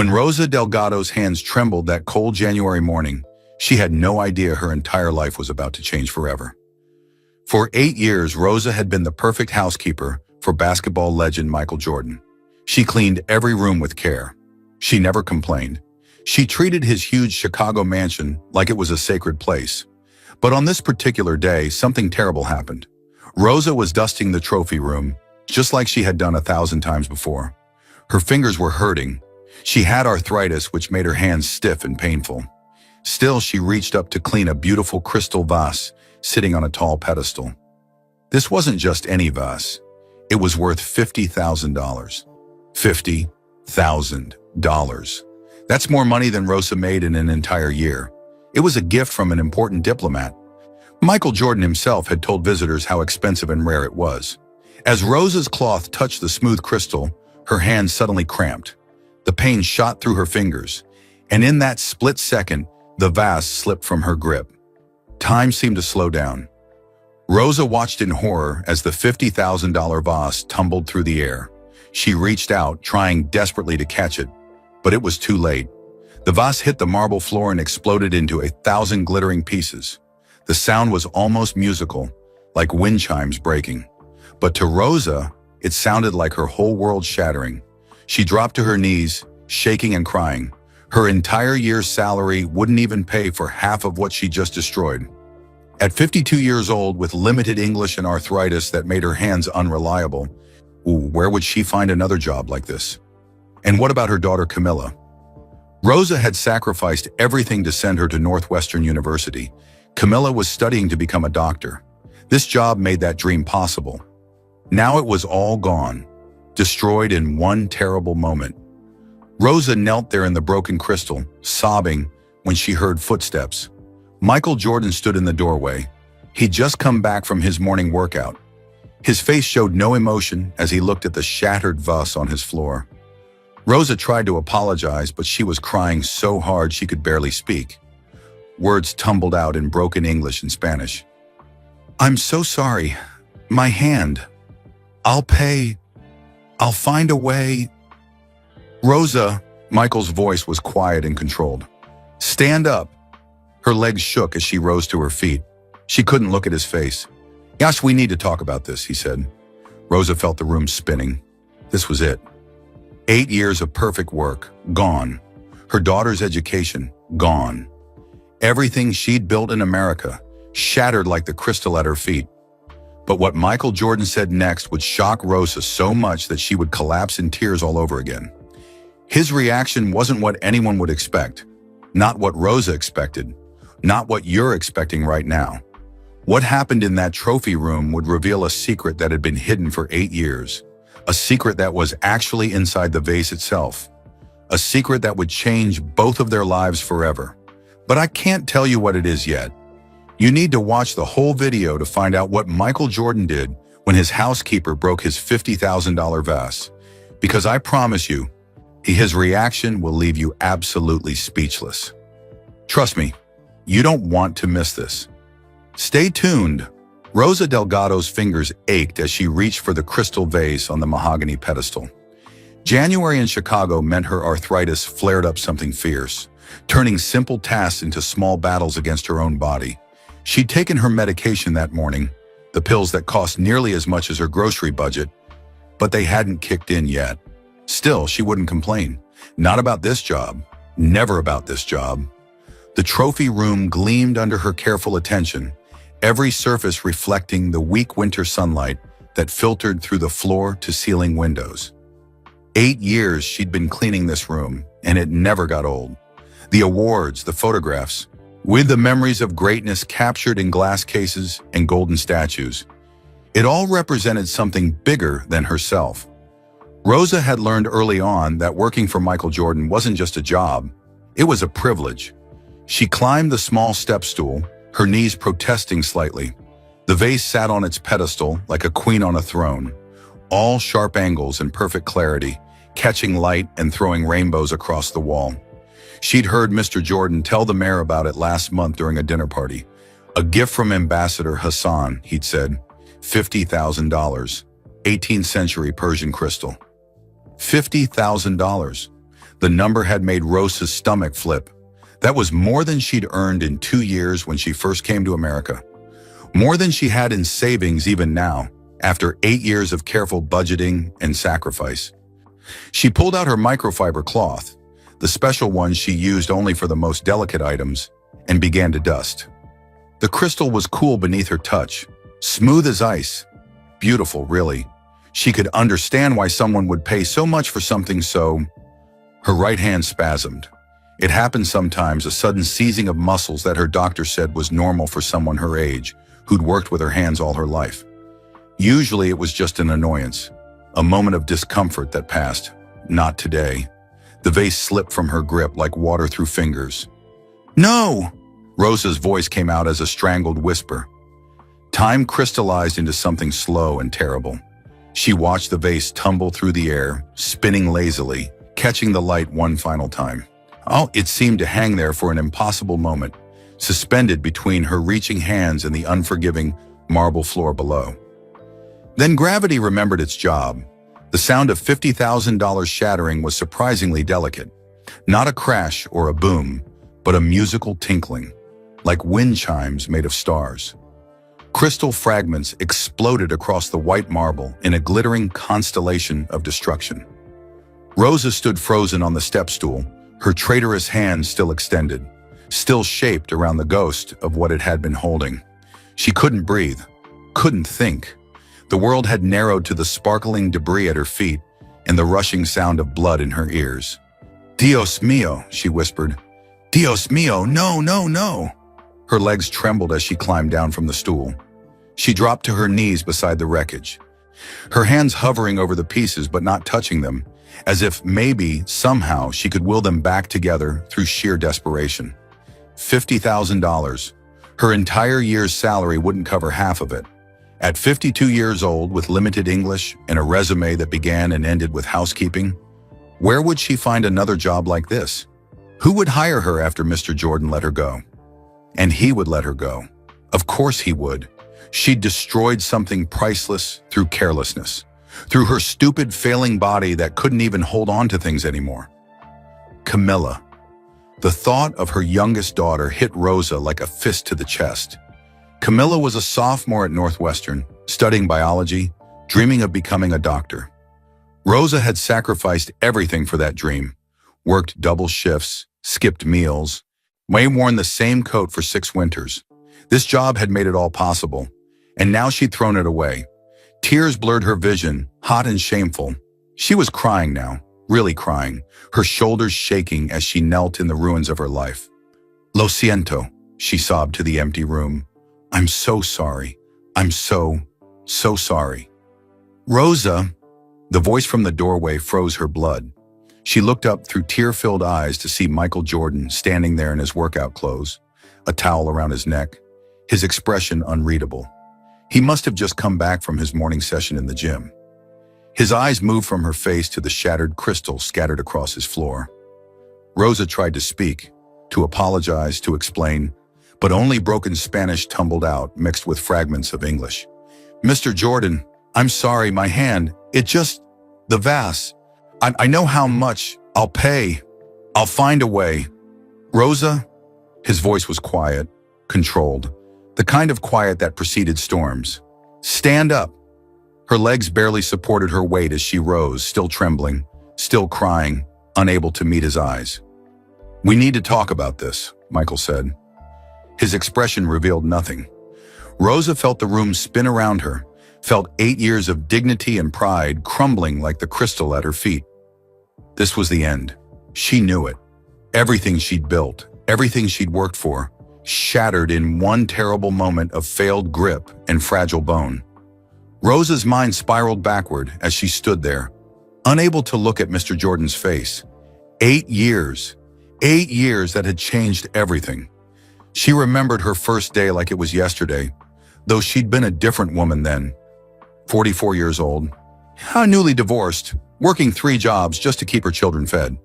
When Rosa Delgado's hands trembled that cold January morning, she had no idea her entire life was about to change forever. For 8 years, Rosa had been the perfect housekeeper for basketball legend Michael Jordan. She cleaned every room with care. She never complained. She treated his huge Chicago mansion like it was a sacred place. But on this particular day, something terrible happened. Rosa was dusting the trophy room, just like she had done 1,000 times before. Her fingers were hurting. She had arthritis, which made her hands stiff and painful. Still, she reached up to clean a beautiful crystal vase sitting on a tall pedestal. This wasn't just any vase. It was worth $50,000. $50,000. That's more money than Rosa made in an entire year. It was a gift from an important diplomat. Michael Jordan himself had told visitors how expensive and rare it was. As Rosa's cloth touched the smooth crystal, her hand suddenly cramped. The pain shot through her fingers, and in that split second, the vase slipped from her grip. Time seemed to slow down. Rosa watched in horror as the $50,000 vase tumbled through the air. She reached out, trying desperately to catch it, but it was too late. The vase hit the marble floor and exploded into 1,000 glittering pieces. The sound was almost musical, like wind chimes breaking. But to Rosa, it sounded like her whole world shattering. She dropped to her knees, shaking and crying. Her entire year's salary wouldn't even pay for half of what she just destroyed. At 52 years old, with limited English and arthritis that made her hands unreliable, where would she find another job like this? And what about her daughter Camilla? Rosa had sacrificed everything to send her to Northwestern University. Camilla was studying to become a doctor. This job made that dream possible. Now it was all gone, destroyed in one terrible moment. Rosa knelt there in the broken crystal, sobbing when she heard footsteps. Michael Jordan stood in the doorway. He'd just come back from his morning workout. His face showed no emotion as he looked at the shattered vase on his floor. Rosa tried to apologize, but she was crying so hard she could barely speak. Words tumbled out in broken English and Spanish. "I'm so sorry. My hand. I'll pay. I'll find a way." "Rosa," Michael's voice was quiet and controlled. "Stand up." Her legs shook as she rose to her feet. She couldn't look at his face. "Yes, we need to talk about this," he said. Rosa felt the room spinning. This was it. 8 years of perfect work, gone. Her daughter's education, gone. Everything she'd built in America, shattered like the crystal at her feet. But what Michael Jordan said next would shock Rosa so much that she would collapse in tears all over again. His reaction wasn't what anyone would expect. Not what Rosa expected. Not what you're expecting right now. What happened in that trophy room would reveal a secret that had been hidden for 8 years. A secret that was actually inside the vase itself. A secret that would change both of their lives forever. But I can't tell you what it is yet. You need to watch the whole video to find out what Michael Jordan did when his housekeeper broke his $50,000 vase. Because I promise you, his reaction will leave you absolutely speechless. Trust me, you don't want to miss this. Stay tuned. Rosa Delgado's fingers ached as she reached for the crystal vase on the mahogany pedestal. January in Chicago meant her arthritis flared up something fierce, turning simple tasks into small battles against her own body. She'd taken her medication that morning, the pills that cost nearly as much as her grocery budget, but they hadn't kicked in yet. Still, she wouldn't complain. Not about this job. Never about this job. The trophy room gleamed under her careful attention, every surface reflecting the weak winter sunlight that filtered through the floor-to-ceiling windows. 8 years she'd been cleaning this room, and it never got old. The awards, the photographs, with the memories of greatness captured in glass cases and golden statues. It all represented something bigger than herself. Rosa had learned early on that working for Michael Jordan wasn't just a job, it was a privilege. She climbed the small step stool, her knees protesting slightly. The vase sat on its pedestal like a queen on a throne, all sharp angles and perfect clarity, catching light and throwing rainbows across the wall. She'd heard Mr. Jordan tell the mayor about it last month during a dinner party. A gift from Ambassador Hassan, he'd said. $50,000. 18th century Persian crystal. $50,000. The number had made Rosa's stomach flip. That was more than she'd earned in 2 years when she first came to America. More than she had in savings even now, after 8 years of careful budgeting and sacrifice. She pulled out her microfiber cloth, the special one she used only for the most delicate items, and began to dust. The crystal was cool beneath her touch, smooth as ice. Beautiful, really. She could understand why someone would pay so much for something so... Her right hand spasmed. It happened sometimes, a sudden seizing of muscles that her doctor said was normal for someone her age, who'd worked with her hands all her life. Usually it was just an annoyance, a moment of discomfort that passed. Not today. The vase slipped from her grip like water through fingers. "No!" Rosa's voice came out as a strangled whisper. Time crystallized into something slow and terrible. She watched the vase tumble through the air, spinning lazily, catching the light one final time. Oh, it seemed to hang there for an impossible moment, suspended between her reaching hands and the unforgiving marble floor below. Then gravity remembered its job. The sound of $50,000 shattering was surprisingly delicate. Not a crash or a boom, but a musical tinkling, like wind chimes made of stars. Crystal fragments exploded across the white marble in a glittering constellation of destruction. Rosa stood frozen on the step stool, her traitorous hand still extended, still shaped around the ghost of what it had been holding. She couldn't breathe, couldn't think. The world had narrowed to the sparkling debris at her feet and the rushing sound of blood in her ears. "Dios mío," she whispered. "Dios mío, no, no, no." Her legs trembled as she climbed down from the stool. She dropped to her knees beside the wreckage, her hands hovering over the pieces but not touching them, as if maybe, somehow, she could will them back together through sheer desperation. $50,000. Her entire year's salary wouldn't cover half of it. At 52 years old, with limited English and a resume that began and ended with housekeeping, where would she find another job like this? Who would hire her after Mr. Jordan let her go? And he would let her go. Of course he would. She'd destroyed something priceless through carelessness, through her stupid, failing body that couldn't even hold on to things anymore. Camilla. The thought of her youngest daughter hit Rosa like a fist to the chest. Camilla was a sophomore at Northwestern, studying biology, dreaming of becoming a doctor. Rosa had sacrificed everything for that dream, worked double shifts, skipped meals, worn the same coat for 6 winters. This job had made it all possible, and now she'd thrown it away. Tears blurred her vision, hot and shameful. She was crying now, really crying, her shoulders shaking as she knelt in the ruins of her life. "Lo siento," she sobbed to the empty room. "I'm so sorry. I'm so sorry." "Rosa," the voice from the doorway froze her blood. She looked up through tear-filled eyes to see Michael Jordan standing there in his workout clothes, a towel around his neck, his expression unreadable. He must have just come back from his morning session in the gym. His eyes moved from her face to the shattered crystal scattered across his floor. Rosa tried to speak, to apologize, to explain, but only broken Spanish tumbled out, mixed with fragments of English. "Mr. Jordan, I'm sorry, my hand, the vase. I know how much. I'll pay. I'll find a way." "Rosa?" His voice was quiet, controlled, the kind of quiet that preceded storms. "Stand up." Her legs barely supported her weight as she rose, still trembling, still crying, unable to meet his eyes. "We need to talk about this," Michael said. His expression revealed nothing. Rosa felt the room spin around her, felt 8 years of dignity and pride crumbling like the crystal at her feet. This was the end. She knew it. Everything she'd built, everything she'd worked for, shattered in one terrible moment of failed grip and fragile bone. Rosa's mind spiraled backward as she stood there, unable to look at Mr. Jordan's face. 8 years. 8 years that had changed everything. She remembered her first day like it was yesterday, though she'd been a different woman then. 44 years old, newly divorced, working 3 jobs just to keep her children fed.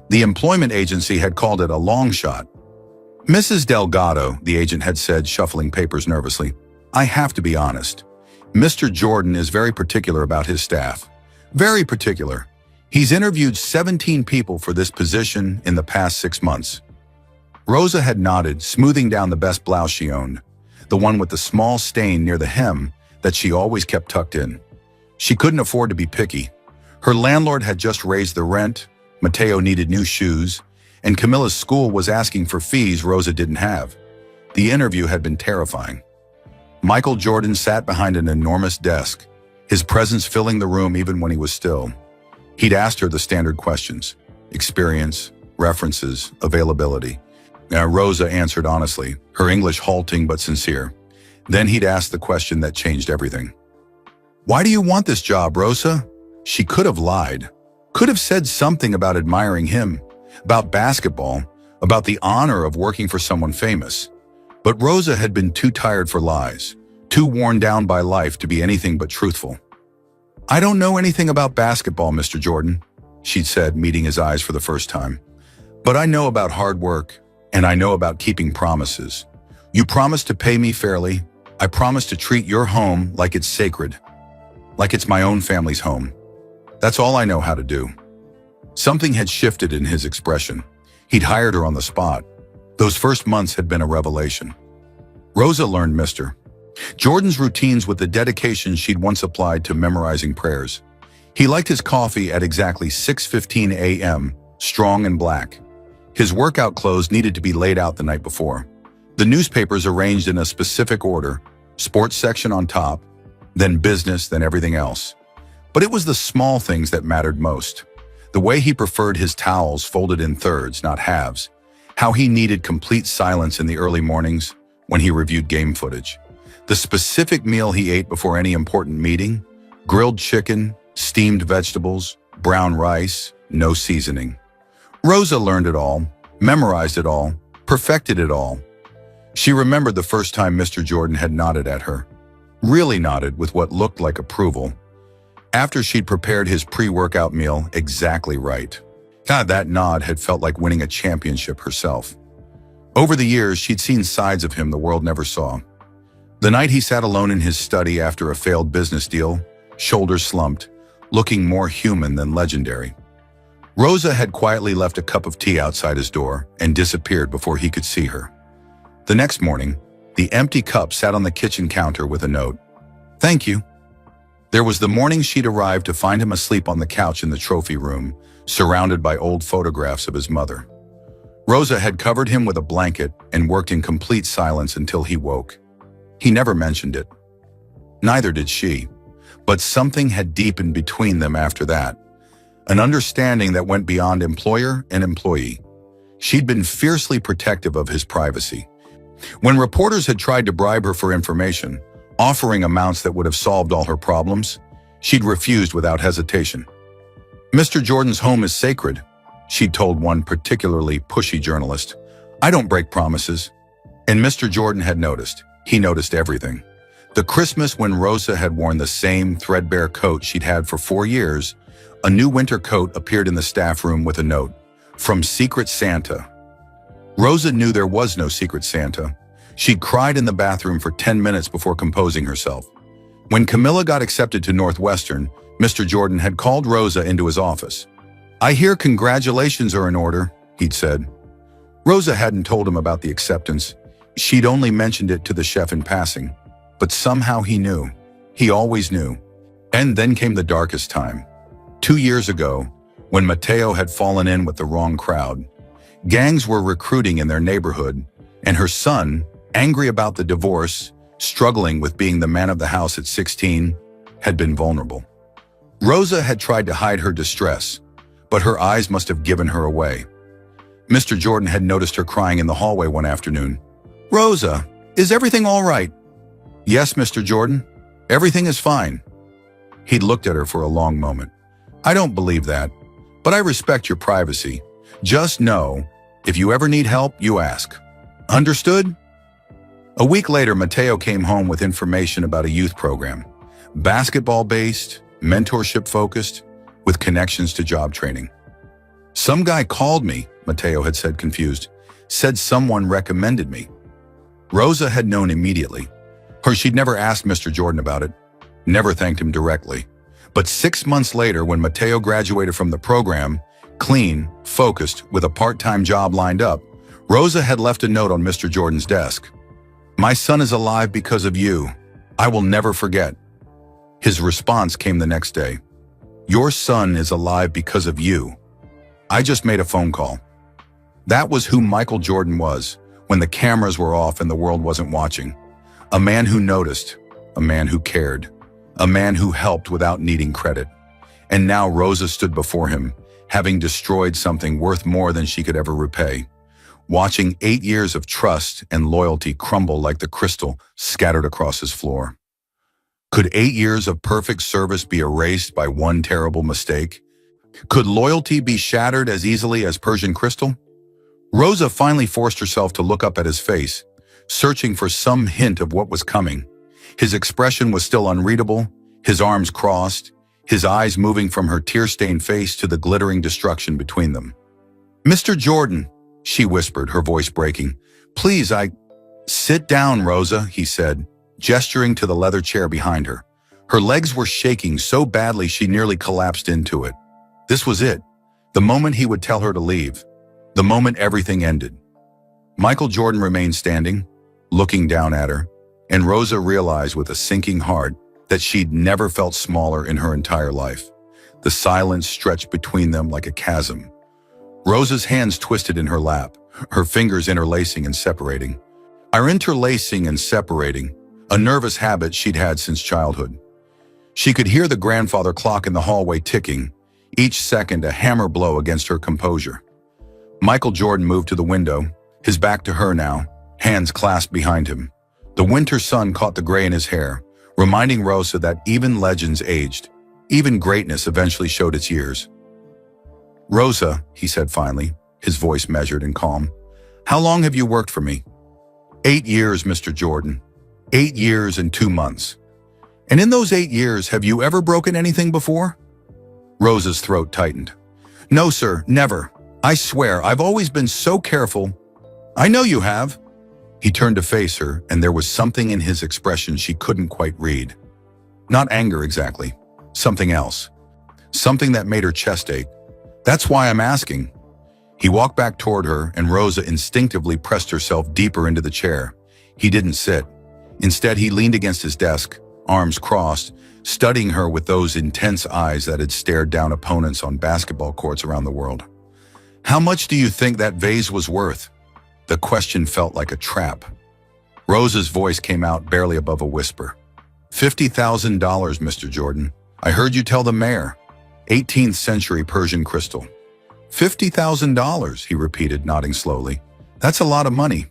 The employment agency had called it a long shot. "Mrs. Delgado," the agent had said, shuffling papers nervously, "I have to be honest. Mr. Jordan is very particular about his staff. Very particular. He's interviewed 17 people for this position in the past 6 months. Rosa had nodded, smoothing down the best blouse she owned, the one with the small stain near the hem that she always kept tucked in. She couldn't afford to be picky. Her landlord had just raised the rent, Matteo needed new shoes, and Camilla's school was asking for fees Rosa didn't have. The interview had been terrifying. Michael Jordan sat behind an enormous desk, his presence filling the room even when he was still. He'd asked her the standard questions: experience, references, availability. Rosa answered honestly, her English halting but sincere. Then he'd asked the question that changed everything. "Why do you want this job, Rosa?" She could have lied, could have said something about admiring him, about basketball, about the honor of working for someone famous. But Rosa had been too tired for lies, too worn down by life to be anything but truthful. "I don't know anything about basketball, Mr. Jordan," she'd said, meeting his eyes for the first time. "But I know about hard work, and I know about keeping promises. You promised to pay me fairly. I promise to treat your home like it's sacred, like it's my own family's home. That's all I know how to do." Something had shifted in his expression. He'd hired her on the spot. Those first months had been a revelation. Rosa learned Mr. Jordan's routines with the dedication she'd once applied to memorizing prayers. He liked his coffee at exactly 6:15 a.m., strong and black. His workout clothes needed to be laid out the night before. The newspapers arranged in a specific order, sports section on top, then business, then everything else. But it was the small things that mattered most. The way he preferred his towels folded in thirds, not halves. How he needed complete silence in the early mornings when he reviewed game footage. The specific meal he ate before any important meeting: grilled chicken, steamed vegetables, brown rice, no seasoning. Rosa learned it all, memorized it all, perfected it all. She remembered the first time Mr. Jordan had nodded at her. Really nodded with what looked like approval. After she'd prepared his pre-workout meal exactly right. That nod had felt like winning a championship herself. Over the years, she'd seen sides of him the world never saw. The night he sat alone in his study after a failed business deal, shoulders slumped, looking more human than legendary. Rosa had quietly left a cup of tea outside his door and disappeared before he could see her. The next morning, the empty cup sat on the kitchen counter with a note: "Thank you." There was the morning she'd arrived to find him asleep on the couch in the trophy room, surrounded by old photographs of his mother. Rosa had covered him with a blanket and worked in complete silence until he woke. He never mentioned it. Neither did she. But something had deepened between them after that. An understanding that went beyond employer and employee. She'd been fiercely protective of his privacy. When reporters had tried to bribe her for information, offering amounts that would have solved all her problems, she'd refused without hesitation. "Mr. Jordan's home is sacred," she'd told one particularly pushy journalist. "I don't break promises." And Mr. Jordan had noticed. He noticed everything. The Christmas when Rosa had worn the same threadbare coat she'd had for 4 years, a new winter coat appeared in the staff room with a note: "From Secret Santa." Rosa knew there was no Secret Santa. She'd cried in the bathroom for 10 minutes before composing herself. When Camilla got accepted to Northwestern, Mr. Jordan had called Rosa into his office. "I hear congratulations are in order," he'd said. Rosa hadn't told him about the acceptance. She'd only mentioned it to the chef in passing. But somehow he knew. He always knew. And then came the darkest time. 2 years ago, when Matteo had fallen in with the wrong crowd. Gangs were recruiting in their neighborhood, and her son, angry about the divorce, struggling with being the man of the house at 16, had been vulnerable. Rosa had tried to hide her distress, but her eyes must have given her away. Mr. Jordan had noticed her crying in the hallway one afternoon. "Rosa, is everything all right?" "Yes, Mr. Jordan, everything is fine." He'd looked at her for a long moment. "I don't believe that, but I respect your privacy. Just know, if you ever need help, you ask. Understood?" A week later, Matteo came home with information about a youth program. Basketball-based, mentorship-focused, with connections to job training. "Some guy called me," Matteo had said, confused. "Said someone recommended me." Rosa had known immediately. She'd never asked Mr. Jordan about it, never thanked him directly. But 6 months later, when Mateo graduated from the program, clean, focused, with a part-time job lined up, Rosa had left a note on Mr. Jordan's desk. "My son is alive because of you. I will never forget." His response came the next day. "Your son is alive because of you. I just made a phone call." That was who Michael Jordan was when the cameras were off and the world wasn't watching. A man who noticed, a man who cared, a man who helped without needing credit. And now Rosa stood before him, having destroyed something worth more than she could ever repay, watching 8 years of trust and loyalty crumble like the crystal scattered across his floor. Could 8 years of perfect service be erased by one terrible mistake? Could loyalty be shattered as easily as Persian crystal? Rosa finally forced herself to look up at his face, searching for some hint of what was coming. His expression was still unreadable, his arms crossed, his eyes moving from her tear-stained face to the glittering destruction between them. "Mr. Jordan," she whispered, her voice breaking. "Please, Sit down, Rosa," he said, gesturing to the leather chair behind her. Her legs were shaking so badly she nearly collapsed into it. This was it, the moment he would tell her to leave, the moment everything ended. Michael Jordan remained standing, looking down at her, and Rosa realized with a sinking heart that she'd never felt smaller in her entire life. The silence stretched between them like a chasm. Rosa's hands twisted in her lap, her fingers interlacing and separating. A nervous habit she'd had since childhood. She could hear the grandfather clock in the hallway ticking, each second a hammer blow against her composure. Michael Jordan moved to the window, his back to her now, hands clasped behind him. The winter sun caught the gray in his hair, reminding Rosa that even legends aged, even greatness eventually showed its years. "Rosa," he said finally, his voice measured and calm, "how long have you worked for me?" 8 years, Mr. Jordan. 8 years and 2 months. "And in those 8 years, have you ever broken anything before?" Rosa's throat tightened. "No, sir, never. I swear, I've always been so careful." "I know you have." He turned to face her, and there was something in his expression she couldn't quite read. Not anger exactly, something else. Something that made her chest ache. "That's why I'm asking." He walked back toward her, and Rosa instinctively pressed herself deeper into the chair. He didn't sit. Instead, he leaned against his desk, arms crossed, studying her with those intense eyes that had stared down opponents on basketball courts around the world. "How much do you think that vase was worth?" The question felt like a trap. Rosa's voice came out barely above a whisper. $50,000, Mr. Jordan. I heard you tell the mayor. 18th century Persian crystal. $50,000, he repeated, nodding slowly. That's a lot of money.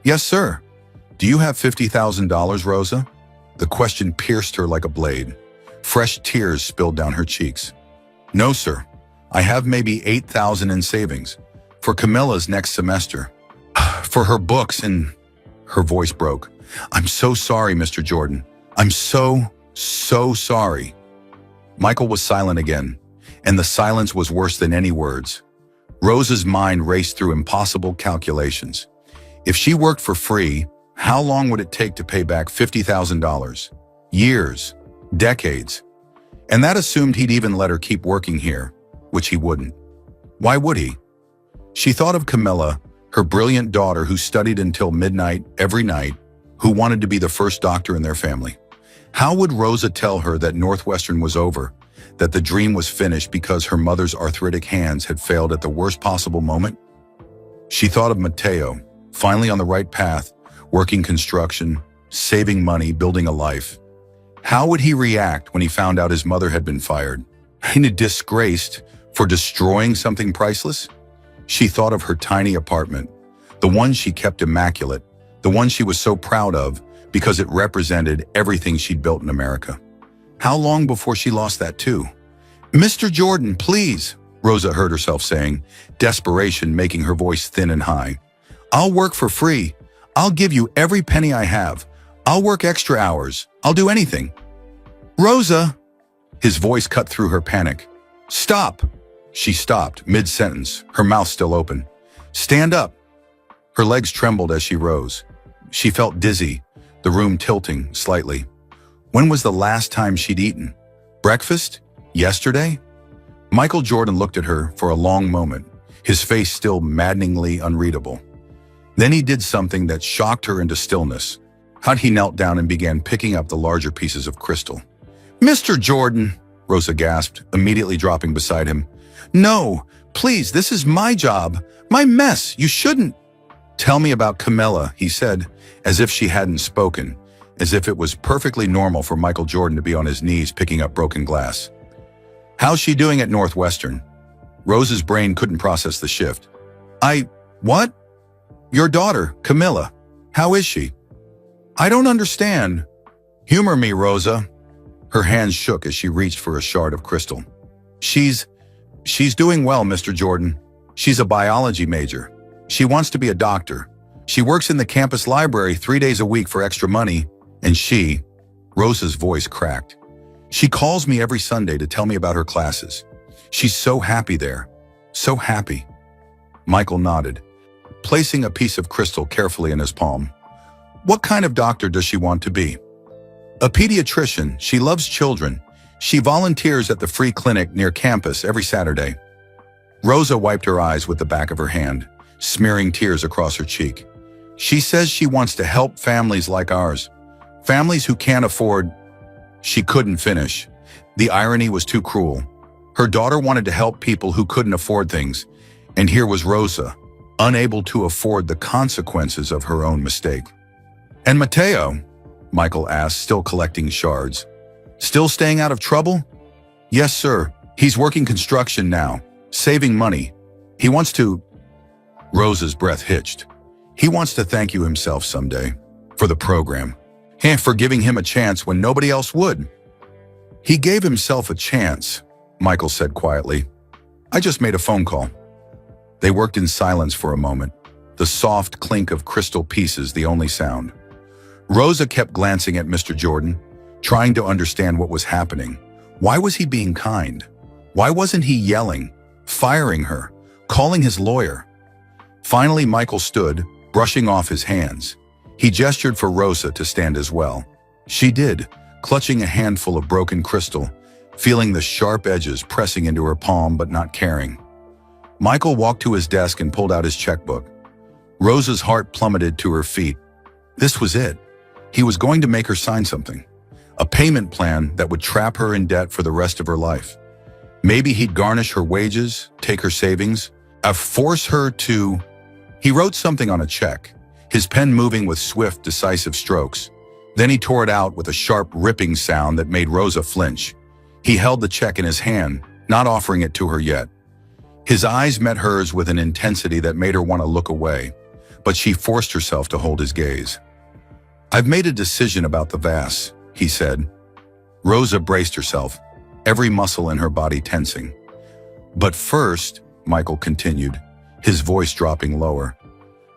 Yes, sir. Do you have $50,000, Rosa? The question pierced her like a blade. Fresh tears spilled down her cheeks. No, sir. I have maybe 8,000 in savings. For Camilla's next semester. For her books and... Her voice broke. I'm so sorry, Mr. Jordan. I'm so sorry. Michael was silent again, and the silence was worse than any words. Rosa's mind raced through impossible calculations. If she worked for free, how long would it take to pay back $50,000? Years, decades. And that assumed he'd even let her keep working here, which he wouldn't. Why would he? She thought of Camilla, her brilliant daughter who studied until midnight every night, who wanted to be the first doctor in their family. How would Rosa tell her that Northwestern was over, that the dream was finished because her mother's arthritic hands had failed at the worst possible moment? She thought of Mateo, finally on the right path, working construction, saving money, building a life. How would he react when he found out his mother had been fired and disgraced for destroying something priceless? She thought of her tiny apartment, the one she kept immaculate, the one she was so proud of because it represented everything she'd built in America. How long before she lost that too? Mr. Jordan, please, Rosa heard herself saying, desperation making her voice thin and high. I'll work for free. I'll give you every penny I have. I'll work extra hours. I'll do anything. Rosa! His voice cut through her panic. Stop! She stopped, mid-sentence, her mouth still open. Stand up! Her legs trembled as she rose. She felt dizzy, the room tilting slightly. When was the last time she'd eaten? Breakfast? Yesterday? Michael Jordan looked at her for a long moment, his face still maddeningly unreadable. Then he did something that shocked her into stillness. He knelt down and began picking up the larger pieces of crystal. "Mr. Jordan," Rosa gasped, immediately dropping beside him. "No, please, this is my job, my mess, you shouldn't." "Tell me about Camilla," he said, as if she hadn't spoken, as if it was perfectly normal for Michael Jordan to be on his knees picking up broken glass. "How's she doing at Northwestern?" Rosa's brain couldn't process the shift. What? Your daughter, Camilla. How is she?" "I don't understand." "Humor me, Rosa." Her hands shook as she reached for a shard of crystal. She's doing well, Mr. Jordan. She's a biology major. She wants to be a doctor. She works in the campus library 3 days a week for extra money, and Rosa's voice cracked. "She calls me every Sunday to tell me about her classes. She's so happy there. So happy." Michael nodded, placing a piece of crystal carefully in his palm. "What kind of doctor does she want to be?" "A pediatrician. She loves children. She volunteers at the free clinic near campus every Saturday." Rosa wiped her eyes with the back of her hand, smearing tears across her cheek. "She says she wants to help families like ours. Families who can't afford—" She couldn't finish. The irony was too cruel. Her daughter wanted to help people who couldn't afford things, and here was Rosa, unable to afford the consequences of her own mistake. "And Mateo?" Michael asked, still collecting shards. "Still staying out of trouble?" "Yes, sir. He's working construction now, saving money. He wants to—" Rosa's breath hitched. "He wants to thank you himself someday. For the program. And for giving him a chance when nobody else would." "He gave himself a chance," Michael said quietly. "I just made a phone call." They worked in silence for a moment, the soft clink of crystal pieces the only sound. Rosa kept glancing at Mr. Jordan, trying to understand what was happening. Why was he being kind? Why wasn't he yelling, firing her, calling his lawyer? Finally, Michael stood, brushing off his hands. He gestured for Rosa to stand as well. She did, clutching a handful of broken crystal, feeling the sharp edges pressing into her palm but not caring. Michael walked to his desk and pulled out his checkbook. Rosa's heart plummeted to her feet. This was it. He was going to make her sign something. A payment plan that would trap her in debt for the rest of her life. Maybe he'd garnish her wages, take her savings, force her to— He wrote something on a check, his pen moving with swift, decisive strokes. Then he tore it out with a sharp, ripping sound that made Rosa flinch. He held the check in his hand, not offering it to her yet. His eyes met hers with an intensity that made her want to look away, but she forced herself to hold his gaze. "I've made a decision about the Vase," he said. Rosa braced herself, every muscle in her body tensing. "But first," Michael continued, his voice dropping lower,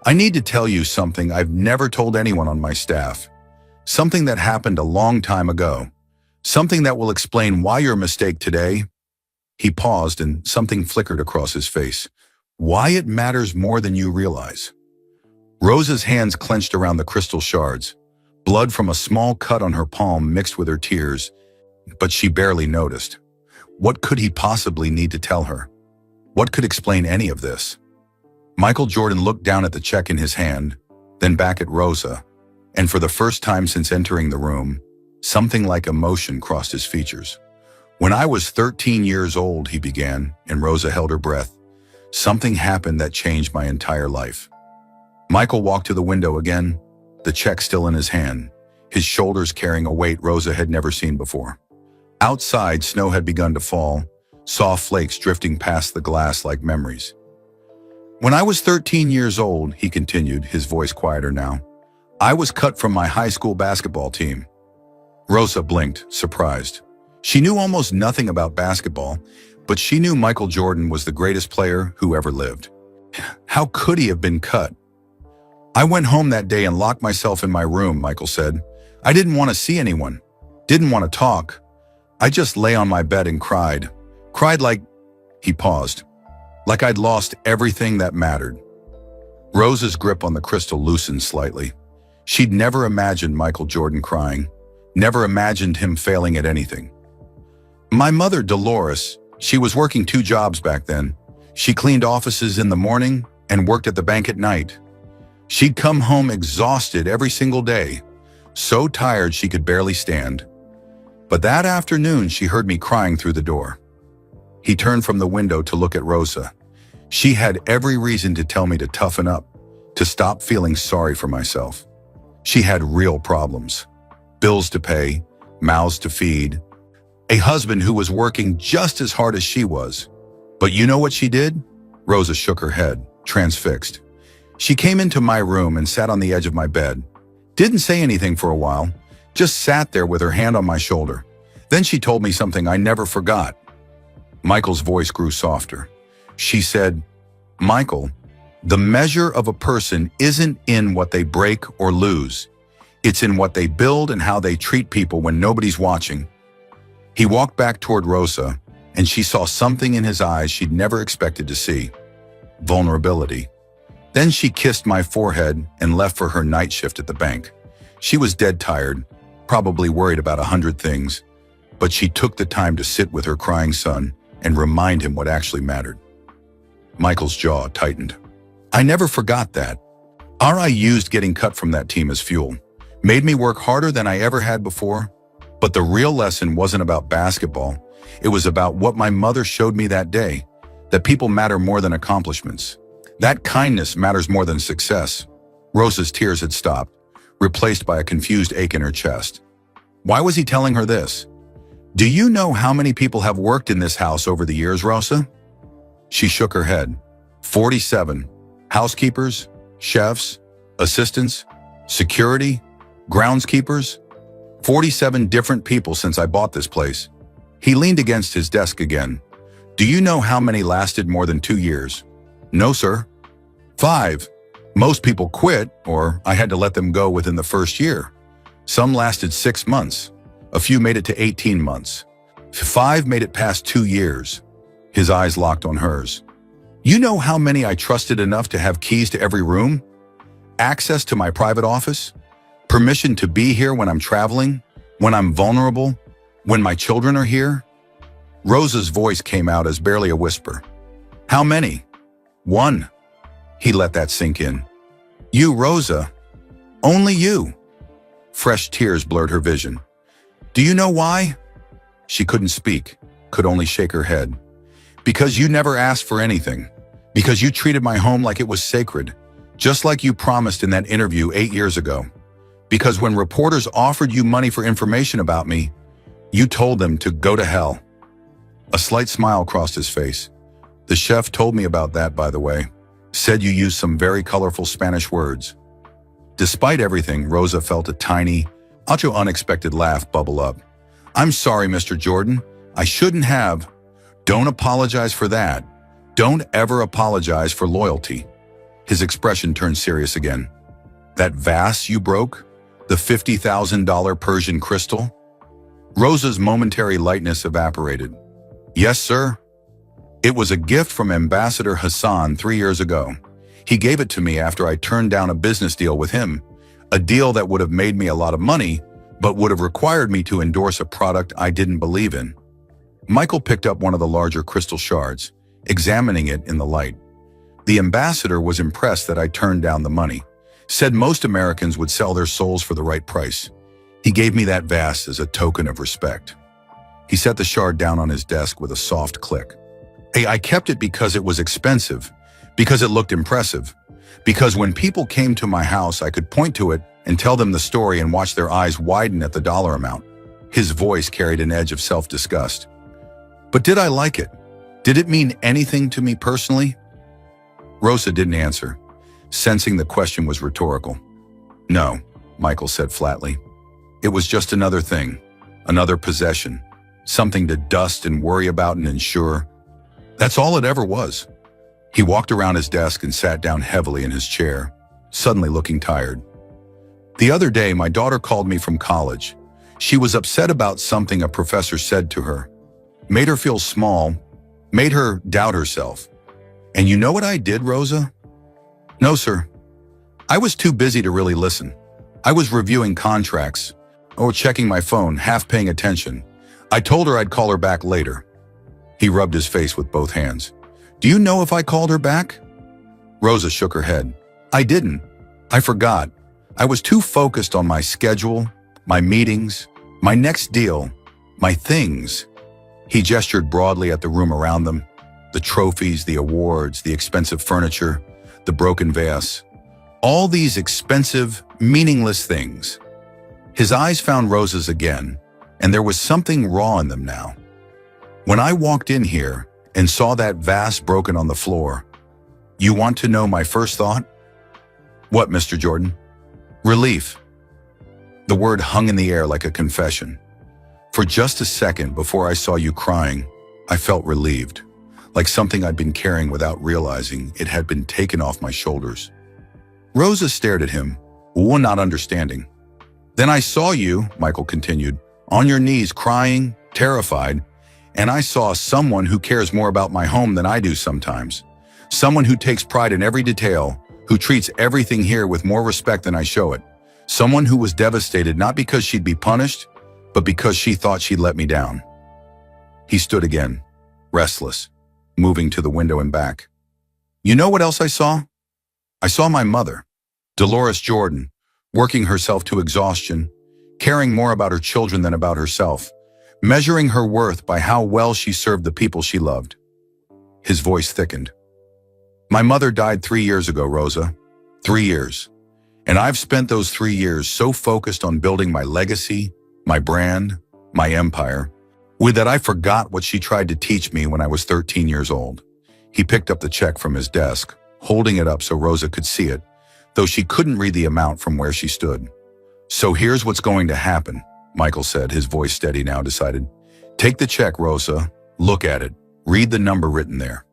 "I need to tell you something I've never told anyone on my staff. Something that happened a long time ago. Something that will explain why your mistake today—" He paused and something flickered across his face. "Why it matters more than you realize." Rosa's hands clenched around the crystal shards. Blood from a small cut on her palm mixed with her tears, but she barely noticed. What could he possibly need to tell her? What could explain any of this? Michael Jordan looked down at the check in his hand, then back at Rosa, and for the first time since entering the room, something like emotion crossed his features. "When I was 13 years old," he began, and Rosa held her breath. "Something happened that changed my entire life." Michael walked to the window again, the check still in his hand, his shoulders carrying a weight Rosa had never seen before. Outside, snow had begun to fall, soft flakes drifting past the glass like memories. "When I was 13 years old," he continued, his voice quieter now, "I was cut from my high school basketball team." Rosa blinked, surprised. She knew almost nothing about basketball, but she knew Michael Jordan was the greatest player who ever lived. How could he have been cut? "I went home that day and locked myself in my room," Michael said. "I didn't want to see anyone, didn't want to talk. I just lay on my bed and cried. Cried like—" He paused. "Like I'd lost everything that mattered." Rosa's grip on the crystal loosened slightly. She'd never imagined Michael Jordan crying, never imagined him failing at anything. My mother, Dolores, she was working 2 jobs back then. She cleaned offices in the morning and worked at the bank at night. She'd come home exhausted every single day, so tired she could barely stand. But that afternoon, she heard me crying through the door. He turned from the window to look at Rosa. She had every reason to tell me to toughen up, to stop feeling sorry for myself. She had real problems. Bills to pay, mouths to feed, a husband who was working just as hard as she was. But you know what she did? Rosa shook her head, transfixed. She came into my room and sat on the edge of my bed. Didn't say anything for a while, just sat there with her hand on my shoulder. Then she told me something I never forgot. Michael's voice grew softer. She said, "Michael, the measure of a person isn't in what they break or lose. It's in what they build and how they treat people when nobody's watching." He walked back toward Rosa, and she saw something in his eyes she'd never expected to see. Vulnerability. Then she kissed my forehead and left for her night shift at the bank. She was dead tired, probably worried about 100 things, but she took the time to sit with her crying son and remind him what actually mattered. Michael's jaw tightened. I never forgot that. I used getting cut from that team as fuel. Made me work harder than I ever had before. But the real lesson wasn't about basketball. It was about what my mother showed me that day, that people matter more than accomplishments. That kindness matters more than success. Rosa's tears had stopped, replaced by a confused ache in her chest. Why was he telling her this? Do you know how many people have worked in this house over the years, Rosa? She shook her head. 47. Housekeepers, chefs, assistants, security, groundskeepers. 47 different people since I bought this place. He leaned against his desk again. Do you know how many lasted more than 2 years? No, sir. 5. Most people quit, or I had to let them go within the first year. Some lasted 6 months. A few made it to 18 months. 5 made it past 2 years. His eyes locked on hers. You know how many I trusted enough to have keys to every room? Access to my private office? Permission to be here when I'm traveling? When I'm vulnerable? When my children are here? Rosa's voice came out as barely a whisper. How many? 1. He let that sink in. You, Rosa. Only you. Fresh tears blurred her vision. Do you know why? She couldn't speak, could only shake her head. Because you never asked for anything. Because you treated my home like it was sacred, just like you promised in that interview 8 years ago. Because when reporters offered you money for information about me, you told them to go to hell. A slight smile crossed his face. The chef told me about that, by the way. Said you used some very colorful Spanish words. Despite everything, Rosa felt a tiny, unexpected laugh bubble up. I'm sorry, Mr. Jordan. I shouldn't have. Don't apologize for that. Don't ever apologize for loyalty. His expression turned serious again. That vase you broke? The $50,000 Persian crystal? Rosa's momentary lightness evaporated. Yes, sir. It was a gift from Ambassador Hassan 3 years ago. He gave it to me after I turned down a business deal with him, a deal that would have made me a lot of money, but would have required me to endorse a product I didn't believe in. Michael picked up one of the larger crystal shards, examining it in the light. The ambassador was impressed that I turned down the money, said most Americans would sell their souls for the right price. He gave me that vase as a token of respect. He set the shard down on his desk with a soft click. Hey, I kept it because it was expensive, because it looked impressive, because when people came to my house, I could point to it and tell them the story and watch their eyes widen at the dollar amount. His voice carried an edge of self-disgust. But did I like it? Did it mean anything to me personally? Rosa didn't answer, sensing the question was rhetorical. No, Michael said flatly. It was just another thing, another possession, something to dust and worry about and insure. That's all it ever was. He walked around his desk and sat down heavily in his chair, suddenly looking tired. The other day, my daughter called me from college. She was upset about something a professor said to her. Made her feel small, made her doubt herself. And you know what I did, Rosa? No, sir. I was too busy to really listen. I was reviewing contracts or checking my phone, half paying attention. I told her I'd call her back later. He rubbed his face with both hands. Do you know if I called her back? Rosa shook her head. I didn't. I forgot. I was too focused on my schedule, my meetings, my next deal, my things. He gestured broadly at the room around them, the trophies, the awards, the expensive furniture, the broken vase. All these expensive, meaningless things. His eyes found Rosa's again, and there was something raw in them now. When I walked in here and saw that vase broken on the floor, you want to know my first thought? What, Mr. Jordan? Relief. The word hung in the air like a confession. For just a second before I saw you crying, I felt relieved, like something I'd been carrying without realizing it had been taken off my shoulders. Rosa stared at him, not understanding. Then I saw you, Michael continued, on your knees crying, terrified, and I saw someone who cares more about my home than I do sometimes. Someone who takes pride in every detail, who treats everything here with more respect than I show it. Someone who was devastated not because she'd be punished, but because she thought she'd let me down. He stood again, restless, moving to the window and back. You know what else I saw? I saw my mother, Dolores Jordan, working herself to exhaustion, caring more about her children than about herself, measuring her worth by how well she served the people she loved. His voice thickened. My mother died 3 years ago, Rosa. 3 years. And I've spent those 3 years so focused on building my legacy, my brand, my empire, with that I forgot what she tried to teach me when I was 13 years old. He picked up the check from his desk, holding it up so Rosa could see it, though she couldn't read the amount from where she stood. So here's what's going to happen, Michael said, his voice steady now, decided. Take the check, Rosa. Look at it. Read the number written there.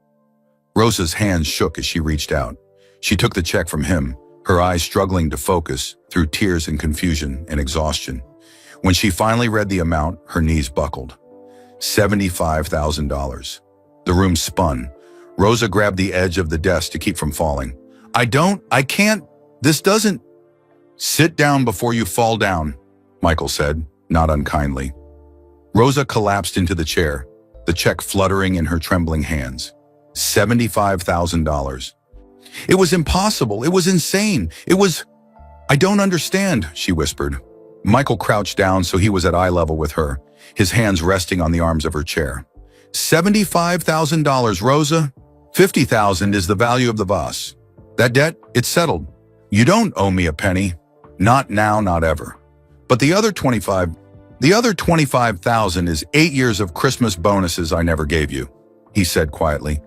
Rosa's hands shook as she reached out. She took the check from him, her eyes struggling to focus through tears and confusion and exhaustion. When she finally read the amount, her knees buckled. $75,000. The room spun. Rosa grabbed the edge of the desk to keep from falling. I can't, this doesn't. Sit down before you fall down, Michael said, not unkindly. Rosa collapsed into the chair, the check fluttering in her trembling hands. $75,000. It was impossible. It was insane. I don't understand, she whispered. Michael crouched down so he was at eye level with her, his hands resting on the arms of her chair. $75,000, Rosa. $50,000 is the value of the Vase. That debt, it's settled. You don't owe me a penny. Not now, not ever. But the other $25,000 is 8 years of Christmas bonuses I never gave you, he said quietly.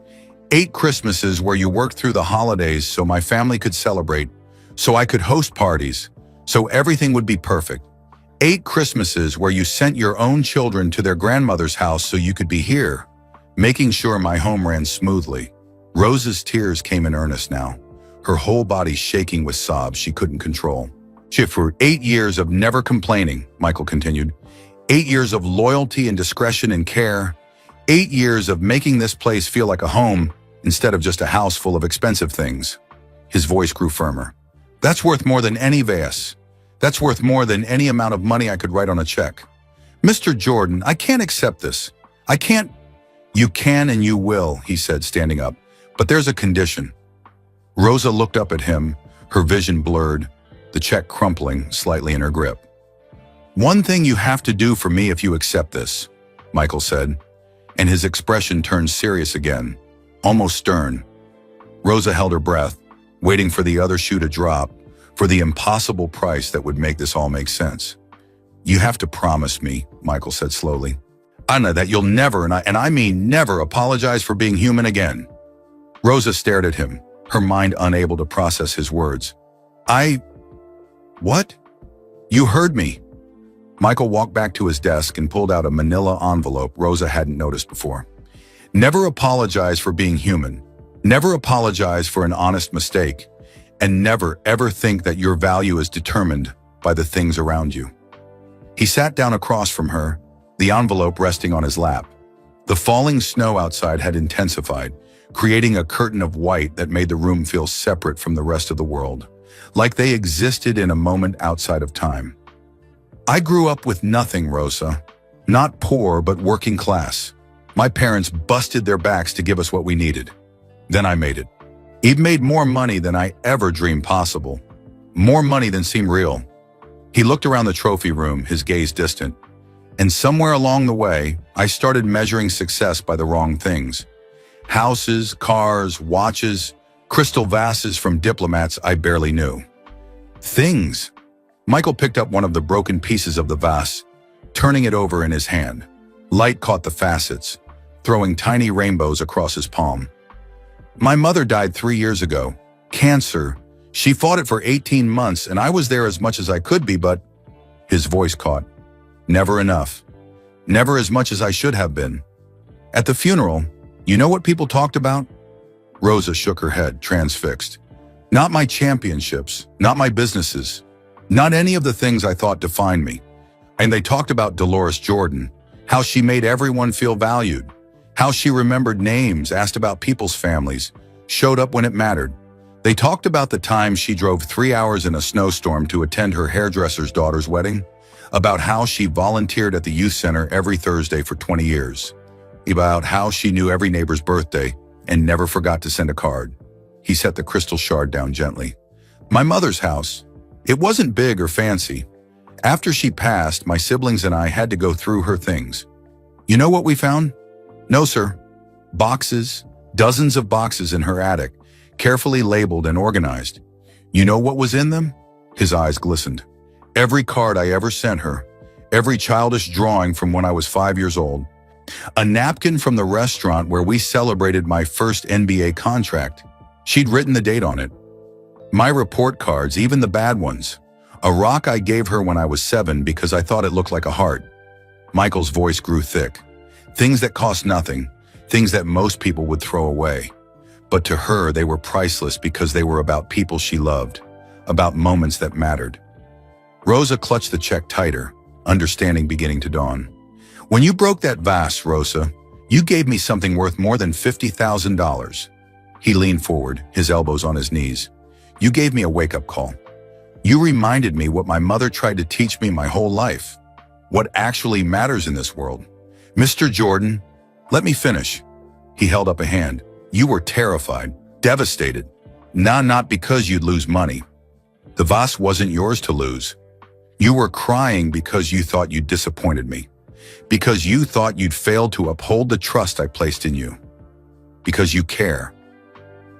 8 Christmases where you worked through the holidays so my family could celebrate, so I could host parties, so everything would be perfect. 8 Christmases where you sent your own children to their grandmother's house so you could be here, making sure my home ran smoothly. Rosa's tears came in earnest now, her whole body shaking with sobs she couldn't control. For 8 years of never complaining, Michael continued. 8 years of loyalty and discretion and care. 8 years of making this place feel like a home instead of just a house full of expensive things. His voice grew firmer. That's worth more than any vase. That's worth more than any amount of money I could write on a check. Mr. Jordan, I can't accept this. I can't. You can and you will, he said, standing up. But there's a condition. Rosa looked up at him, her vision blurred, the check crumpling slightly in her grip. One thing you have to do for me if you accept this, Michael said, and his expression turned serious again, almost stern. Rosa held her breath, waiting for the other shoe to drop, for the impossible price that would make this all make sense. You have to promise me, Michael said slowly, Anna, that you'll never, and I mean never, apologize for being human again. Rosa stared at him, her mind unable to process his words. What? You heard me. Michael walked back to his desk and pulled out a manila envelope Rosa hadn't noticed before. Never apologize for being human. Never apologize for an honest mistake. And never, ever think that your value is determined by the things around you. He sat down across from her, the envelope resting on his lap. The falling snow outside had intensified, creating a curtain of white that made the room feel separate from the rest of the world, like they existed in a moment outside of time. I grew up with nothing, Rosa. Not poor, but working class. My parents busted their backs to give us what we needed. Then I made it. He made more money than I ever dreamed possible. More money than seemed real. He looked around the trophy room, his gaze distant. And somewhere along the way, I started measuring success by the wrong things. Houses, cars, watches, crystal vases from diplomats I barely knew. Things. Michael picked up one of the broken pieces of the vase, turning it over in his hand. Light caught the facets, throwing tiny rainbows across his palm. My mother died 3 years ago. Cancer. She fought it for 18 months, and I was there as much as I could be, but... His voice caught. Never enough. Never as much as I should have been. At the funeral, you know what people talked about? Rosa shook her head, transfixed. Not my championships, not my businesses, not any of the things I thought defined me. And they talked about Dolores Jordan, how she made everyone feel valued, how she remembered names, asked about people's families, showed up when it mattered. They talked about the time she drove 3 hours in a snowstorm to attend her hairdresser's daughter's wedding, about how she volunteered at the youth center every Thursday for 20 years, about how she knew every neighbor's birthday and never forgot to send a card. He set the crystal shard down gently. My mother's house. It wasn't big or fancy. After she passed, my siblings and I had to go through her things. You know what we found? No, sir. Boxes, dozens of boxes in her attic, carefully labeled and organized. You know what was in them? His eyes glistened. Every card I ever sent her, every childish drawing from when I was 5 years old, a napkin from the restaurant where we celebrated my first NBA contract. She'd written the date on it. My report cards, even the bad ones. A rock I gave her when I was 7 because I thought it looked like a heart. Michael's voice grew thick. Things that cost nothing, things that most people would throw away. But to her, they were priceless because they were about people she loved, about moments that mattered. Rosa clutched the check tighter, understanding beginning to dawn. When you broke that vase, Rosa, you gave me something worth more than $50,000. He leaned forward, his elbows on his knees. You gave me a wake-up call. You reminded me what my mother tried to teach me my whole life. What actually matters in this world. Mr. Jordan, let me finish. He held up a hand. You were terrified, devastated. Not because you'd lose money. The vase wasn't yours to lose. You were crying because you thought you'd disappointed me. Because you thought you'd failed to uphold the trust I placed in you. Because you care.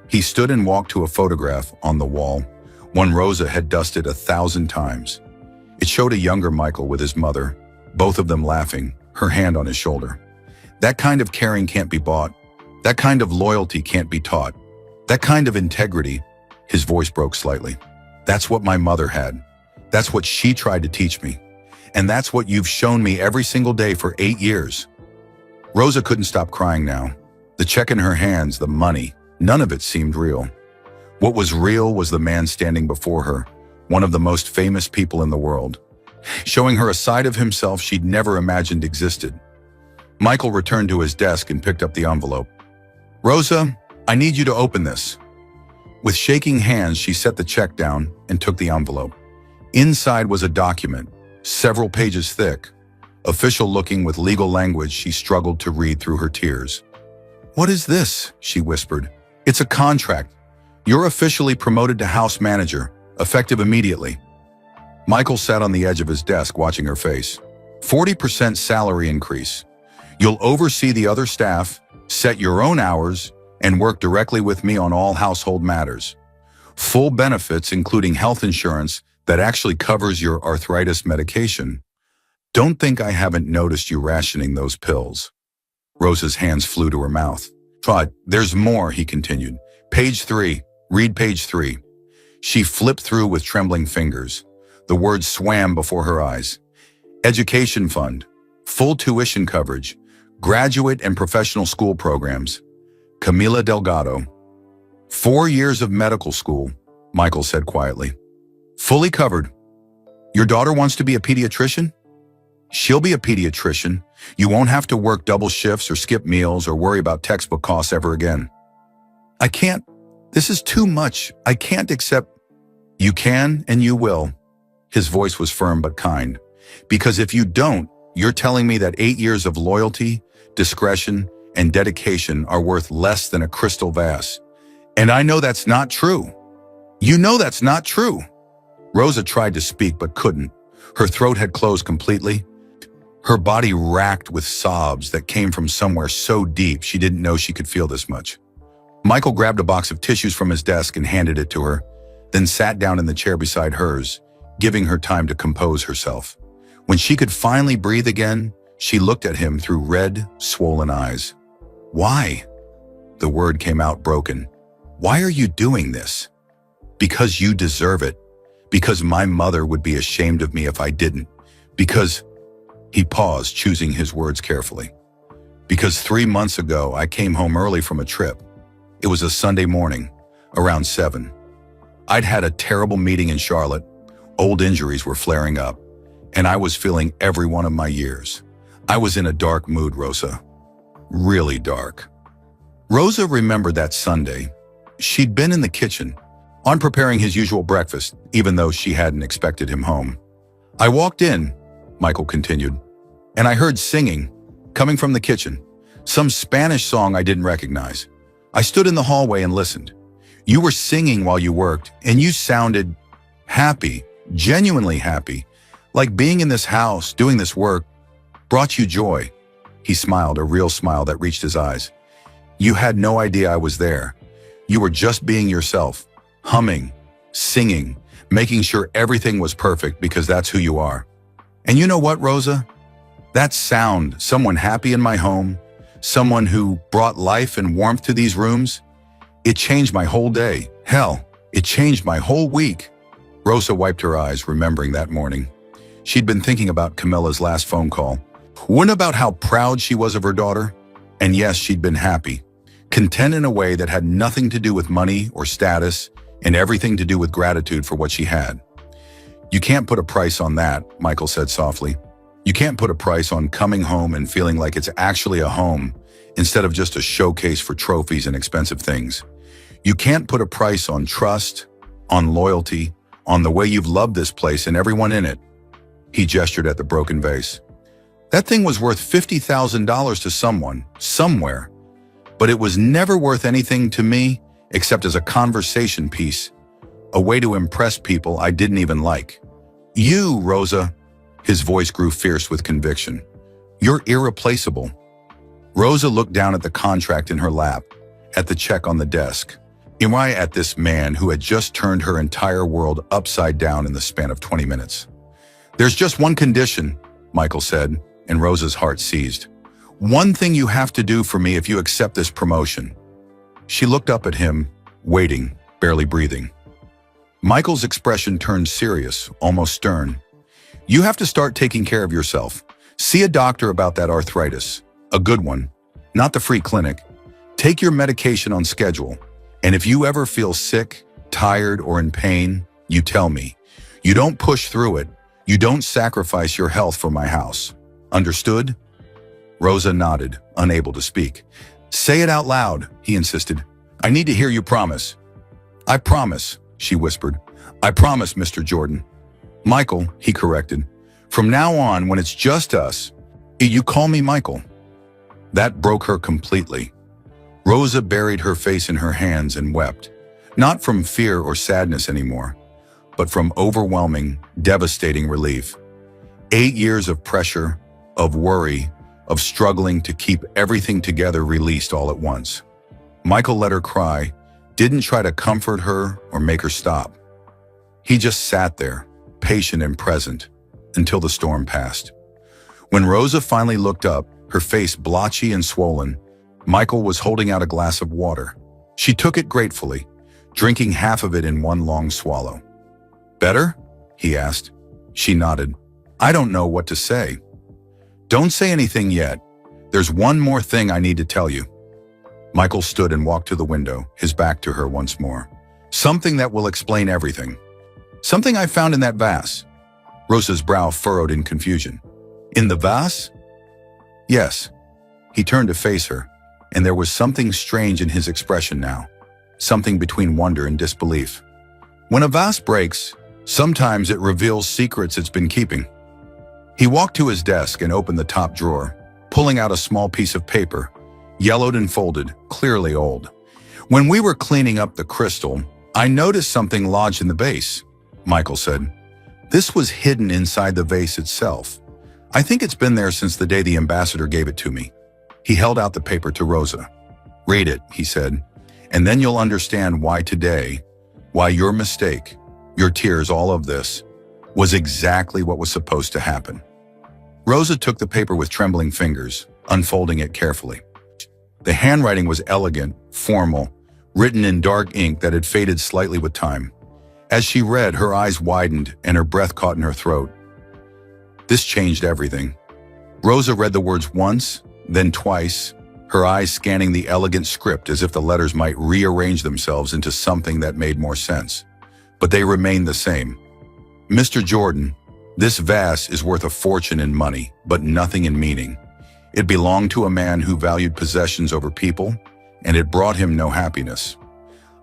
He stood and walked to a photograph on the wall, one Rosa had dusted 1,000 times. It showed a younger Michael with his mother, both of them laughing, her hand on his shoulder. That kind of caring can't be bought. That kind of loyalty can't be taught. That kind of integrity, his voice broke slightly. That's what my mother had. That's what she tried to teach me. And that's what you've shown me every single day for 8 years. Rosa couldn't stop crying now. The check in her hands, the money, none of it seemed real. What was real was the man standing before her, one of the most famous people in the world, showing her a side of himself she'd never imagined existed. Michael returned to his desk and picked up the envelope. Rosa, I need you to open this. With shaking hands, she set the check down and took the envelope. Inside was a document, several pages thick, official looking with legal language she struggled to read through her tears. What is this? She whispered. It's a contract. You're officially promoted to house manager, effective immediately. Michael sat on the edge of his desk watching her face. 40% salary increase. You'll oversee the other staff, set your own hours, and work directly with me on all household matters. Full benefits, including health insurance that actually covers your arthritis medication. Don't think I haven't noticed you rationing those pills. Rosa's hands flew to her mouth. But there's more, he continued. Page 3. Read page 3. She flipped through with trembling fingers. The words swam before her eyes. Education fund. Full tuition coverage. Graduate and professional school programs. Camila Delgado. 4 years of medical school, Michael said quietly. Fully covered. Your daughter wants to be a pediatrician? She'll be a pediatrician. You won't have to work double shifts or skip meals or worry about textbook costs ever again. I can't. This is too much. I can't accept. You can and you will. His voice was firm but kind. Because if you don't, You're telling me that 8 years of loyalty, discretion, and dedication are worth less than a crystal vase. And I know that's not true. You know that's not true. Rosa tried to speak but couldn't. Her throat had closed completely. Her body racked with sobs that came from somewhere so deep she didn't know she could feel this much. Michael grabbed a box of tissues from his desk and handed it to her, then sat down in the chair beside hers, giving her time to compose herself. When she could finally breathe again, she looked at him through red, swollen eyes. Why? The word came out broken. Why are you doing this? Because you deserve it. Because my mother would be ashamed of me if I didn't. Because... He paused, choosing his words carefully. Because 3 months ago, I came home early from a trip. It was a Sunday morning, around 7. I'd had a terrible meeting in Charlotte. Old injuries were flaring up, and I was feeling every one of my years. I was in a dark mood, Rosa. Really dark. Rosa remembered that Sunday. She'd been in the kitchen, on preparing his usual breakfast, even though she hadn't expected him home. I walked in, Michael continued, and I heard singing, coming from the kitchen, some Spanish song I didn't recognize. I stood in the hallway and listened. You were singing while you worked, and you sounded happy, genuinely happy, like being in this house, doing this work, brought you joy. He smiled, a real smile that reached his eyes. You had no idea I was there. You were just being yourself, humming, singing, making sure everything was perfect because that's who you are. And you know what, Rosa? That sound, someone happy in my home, someone who brought life and warmth to these rooms, it changed my whole day. Hell, it changed my whole week. Rosa wiped her eyes, remembering that morning. She'd been thinking about Camilla's last phone call. One about how proud she was of her daughter. And yes, she'd been happy, content in a way that had nothing to do with money or status and everything to do with gratitude for what she had. You can't put a price on that, Michael said softly. You can't put a price on coming home and feeling like it's actually a home instead of just a showcase for trophies and expensive things. You can't put a price on trust, on loyalty, on the way you've loved this place and everyone in it. He gestured at the broken vase. That thing was worth $50,000 to someone, somewhere, but it was never worth anything to me except as a conversation piece, a way to impress people I didn't even like. You, Rosa. His voice grew fierce with conviction. You're irreplaceable. Rosa looked down at the contract in her lap, at the check on the desk, at this man who had just turned her entire world upside down in the span of 20 minutes. There's just one condition, Michael said, and Rosa's heart seized. One thing you have to do for me if you accept this promotion. She looked up at him, waiting, barely breathing. Michael's expression turned serious, almost stern. You have to start taking care of yourself. See a doctor about that arthritis. A good one, not the free clinic. Take your medication on schedule. And if you ever feel sick, tired, or in pain, you tell me. You don't push through it. You don't sacrifice your health for my house. Understood? Rosa nodded, unable to speak. Say it out loud, he insisted. I need to hear you promise. I promise, she whispered. I promise, Mr. Jordan. Michael, he corrected. From now on, when it's just us, you call me Michael. That broke her completely. Rosa buried her face in her hands and wept, not from fear or sadness anymore, but from overwhelming, devastating relief. 8 years of pressure, of worry, of struggling to keep everything together released all at once. Michael let her cry, didn't try to comfort her or make her stop. He just sat there, patient and present, until the storm passed. When Rosa finally looked up, her face blotchy and swollen, Michael was holding out a glass of water. She took it gratefully, drinking half of it in one long swallow. Better? He asked. She nodded. I don't know what to say. Don't say anything yet. There's one more thing I need to tell you. Michael stood and walked to the window, his back to her once more. Something that will explain everything. Something I found in that vase. Rosa's brow furrowed in confusion. In the vase? Yes. He turned to face her, and there was something strange in his expression now. Something between wonder and disbelief. When a vase breaks, sometimes it reveals secrets it's been keeping. He walked to his desk and opened the top drawer, pulling out a small piece of paper, yellowed and folded, clearly old. When we were cleaning up the crystal, I noticed something lodged in the vase, Michael said. This was hidden inside the vase itself. I think it's been there since the day the ambassador gave it to me. He held out the paper to Rosa. Read it, he said, and then you'll understand why today, why your mistake, your tears, all of this, was exactly what was supposed to happen. Rosa took the paper with trembling fingers, unfolding it carefully. The handwriting was elegant, formal, written in dark ink that had faded slightly with time. As she read, her eyes widened and her breath caught in her throat. This changed everything. Rosa read the words once, then twice, her eyes scanning the elegant script as if the letters might rearrange themselves into something that made more sense. But they remained the same. Mr. Jordan, this vase is worth a fortune in money, but nothing in meaning. It belonged to a man who valued possessions over people, and it brought him no happiness.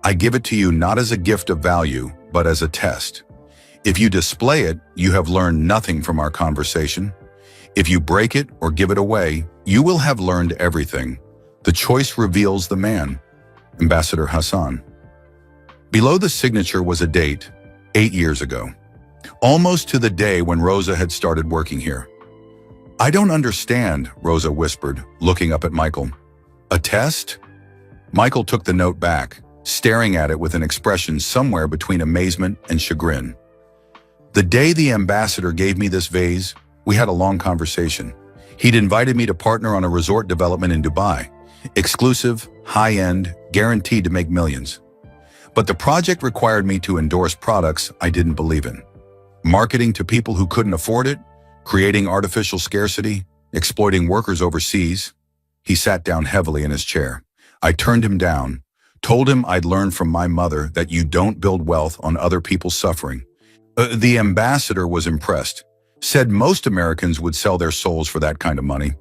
I give it to you not as a gift of value, but as a test. If you display it, you have learned nothing from our conversation. If you break it or give it away, you will have learned everything. The choice reveals the man. Ambassador Hassan. Below the signature was a date, 8 years ago. Almost to the day when Rosa had started working here. I don't understand, Rosa whispered, looking up at Michael. A test? Michael took the note back, staring at it with an expression somewhere between amazement and chagrin. The day the ambassador gave me this vase, we had a long conversation. He'd invited me to partner on a resort development in Dubai. Exclusive, high-end, guaranteed to make millions. But the project required me to endorse products I didn't believe in. Marketing to people who couldn't afford it, creating artificial scarcity, exploiting workers overseas. He sat down heavily in his chair. I turned him down, told him I'd learned from my mother that you don't build wealth on other people's suffering. The ambassador was impressed, said most Americans would sell their souls for that kind of money.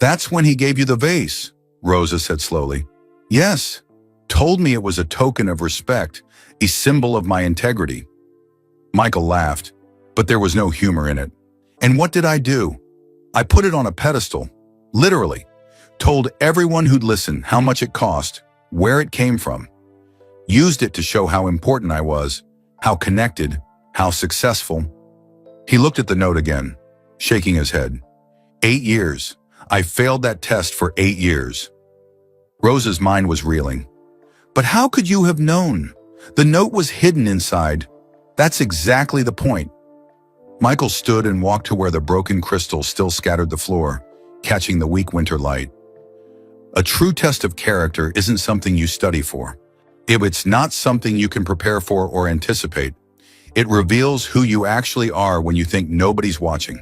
That's when he gave you the vase, Rosa said slowly. Yes, told me it was a token of respect, a symbol of my integrity. Michael laughed, but there was no humor in it. And what did I do? I put it on a pedestal, literally. Told everyone who'd listen how much it cost, where it came from. Used it to show how important I was, how connected, how successful. He looked at the note again, shaking his head. 8 years. I failed that test for 8 years. Rosa's mind was reeling. But how could you have known? The note was hidden inside. That's exactly the point. Michael stood and walked to where the broken crystal still scattered the floor, catching the weak winter light. A true test of character isn't something you study for. It's not something you can prepare for or anticipate. It reveals who you actually are when you think nobody's watching.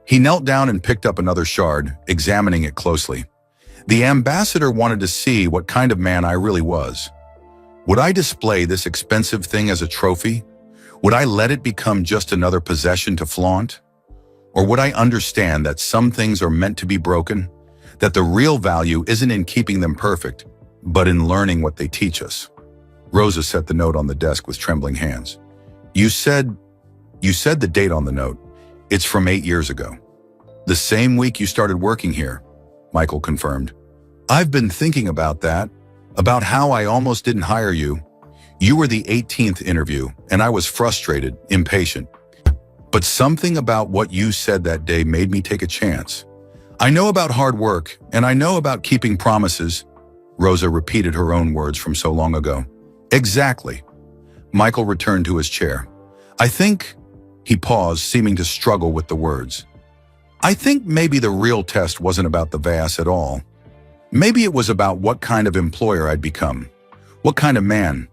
He knelt down and picked up another shard, examining it closely. The ambassador wanted to see what kind of man I really was. Would I display this expensive thing as a trophy? Would I let it become just another possession to flaunt? Or would I understand that some things are meant to be broken? That the real value isn't in keeping them perfect, but in learning what they teach us? Rosa set the note on the desk with trembling hands. You said the date on the note. It's from 8 years ago. The same week you started working here, Michael confirmed. I've been thinking about that, about how I almost didn't hire you. You were the 18th interview, and I was frustrated, impatient. But something about what you said that day made me take a chance. I know about hard work, and I know about keeping promises. Rosa repeated her own words from so long ago. Exactly. Michael returned to his chair. I think, he paused, seeming to struggle with the words. I think maybe the real test wasn't about the vase at all. Maybe it was about what kind of employer I'd become, what kind of man,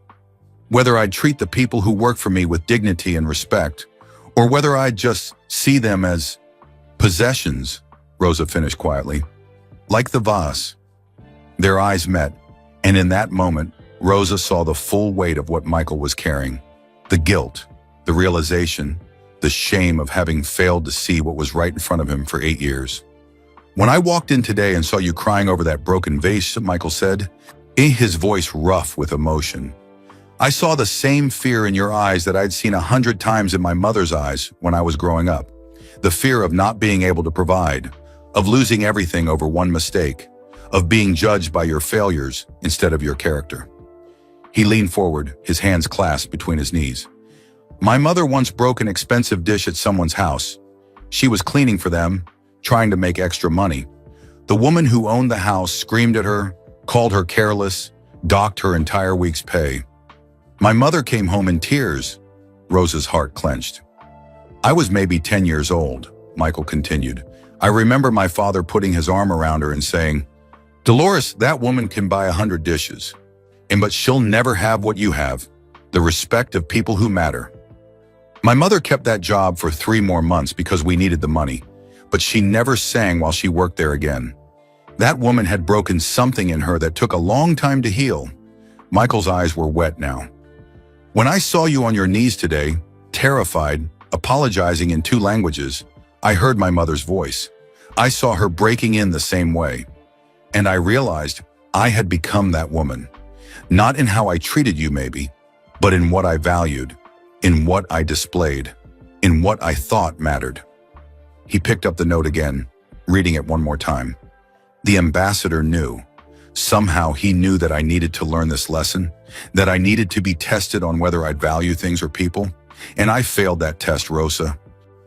whether I'd treat the people who work for me with dignity and respect, or whether I'd just see them as possessions, Rosa finished quietly. Like the vase. Their eyes met, and in that moment, Rosa saw the full weight of what Michael was carrying. The guilt, the realization, the shame of having failed to see what was right in front of him for 8 years. When I walked in today and saw you crying over that broken vase, Michael said, his voice rough with emotion, I saw the same fear in your eyes that I'd seen 100 times in my mother's eyes when I was growing up. The fear of not being able to provide, of losing everything over one mistake, of being judged by your failures instead of your character. He leaned forward, his hands clasped between his knees. My mother once broke an expensive dish at someone's house. She was cleaning for them, trying to make extra money. The woman who owned the house screamed at her, called her careless, docked her entire week's pay. My mother came home in tears. Rosa's heart clenched. I was maybe 10 years old, Michael continued. I remember my father putting his arm around her and saying, Dolores, that woman can buy 100 dishes, but she'll never have what you have, the respect of people who matter. My mother kept that job for 3 more months because we needed the money, but she never sang while she worked there again. That woman had broken something in her that took a long time to heal. Michael's eyes were wet now. When I saw you on your knees today, terrified, apologizing in 2 languages, I heard my mother's voice. I saw her breaking in the same way. And I realized I had become that woman. Not in how I treated you maybe, but in what I valued, in what I displayed, in what I thought mattered. He picked up the note again, reading it one more time. The ambassador knew. Somehow he knew that I needed to learn this lesson, that I needed to be tested on whether I'd value things or people. And I failed that test, Rosa.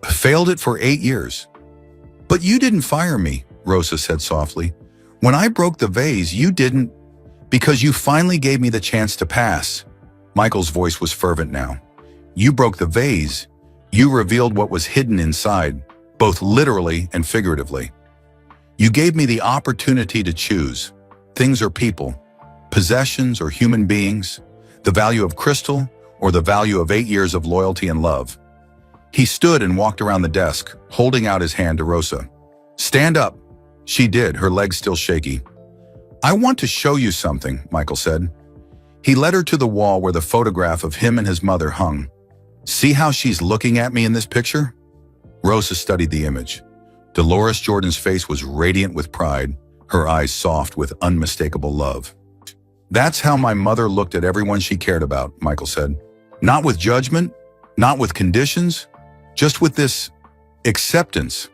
Failed it for 8 years. But you didn't fire me, Rosa said softly. When I broke the vase, you didn't, because you finally gave me the chance to pass. Michael's voice was fervent now. You broke the vase. You revealed what was hidden inside, both literally and figuratively. You gave me the opportunity to choose, things or people, possessions or human beings, the value of crystal or the value of 8 years of loyalty and love. He stood and walked around the desk, holding out his hand to Rosa. Stand up. She did, her legs still shaky. I want to show you something, Michael said. He led her to the wall where the photograph of him and his mother hung. See how she's looking at me in this picture? Rosa studied the image. Dolores Jordan's face was radiant with pride, her eyes soft with unmistakable love. That's how my mother looked at everyone she cared about, Michael said. Not with judgment, not with conditions, just with this acceptance,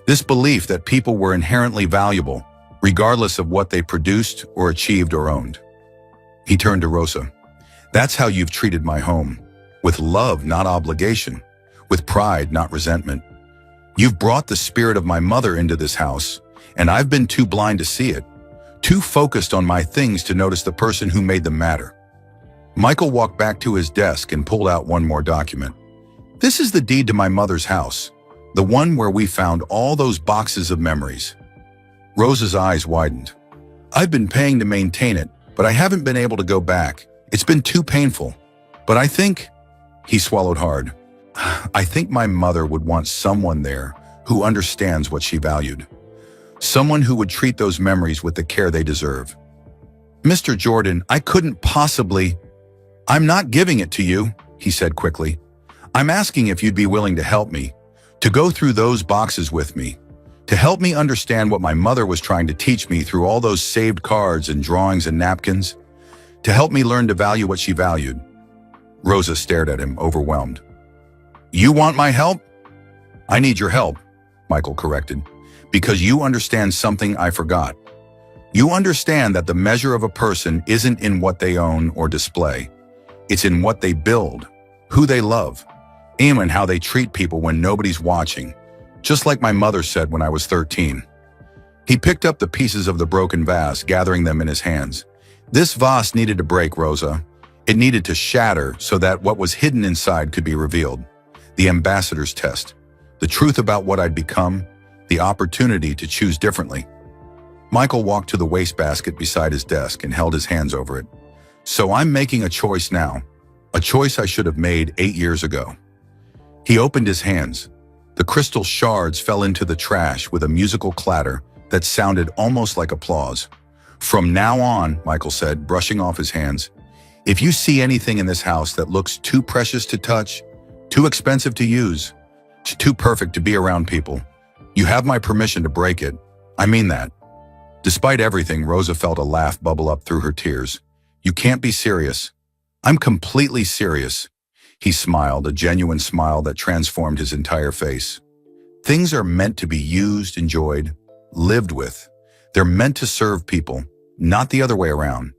this belief that people were inherently valuable, regardless of what they produced or achieved or owned. He turned to Rosa. That's how you've treated my home, with love, not obligation, with pride, not resentment. You've brought the spirit of my mother into this house, and I've been too blind to see it, too focused on my things to notice the person who made them matter. Michael walked back to his desk and pulled out one more document. This is the deed to my mother's house, the one where we found all those boxes of memories. Rosa's eyes widened. I've been paying to maintain it, but I haven't been able to go back. It's been too painful. But I think, he swallowed hard, I think my mother would want someone there who understands what she valued. Someone who would treat those memories with the care they deserve. Mr. Jordan, I couldn't possibly... I'm not giving it to you, he said quickly. I'm asking if you'd be willing to help me, to go through those boxes with me, to help me understand what my mother was trying to teach me through all those saved cards and drawings and napkins, to help me learn to value what she valued. Rosa stared at him, overwhelmed. You want my help? I need your help, Michael corrected, because you understand something I forgot. You understand that the measure of a person isn't in what they own or display. It's in what they build, who they love, and how they treat people when nobody's watching, just like my mother said when I was 13. He picked up the pieces of the broken vase, gathering them in his hands. This vase needed to break, Rosa. It needed to shatter so that what was hidden inside could be revealed. The ambassador's test, the truth about what I'd become, the opportunity to choose differently. Michael walked to the wastebasket beside his desk and held his hands over it. So I'm making a choice now, a choice I should have made 8 years ago. He opened his hands. The crystal shards fell into the trash with a musical clatter that sounded almost like applause. From now on, Michael said, brushing off his hands, if you see anything in this house that looks too precious to touch, too expensive to use, too perfect to be around people, you have my permission to break it. I mean that. Despite everything, Rosa felt a laugh bubble up through her tears. You can't be serious. I'm completely serious. He smiled, a genuine smile that transformed his entire face. Things are meant to be used, enjoyed, lived with. They're meant to serve people, not the other way around.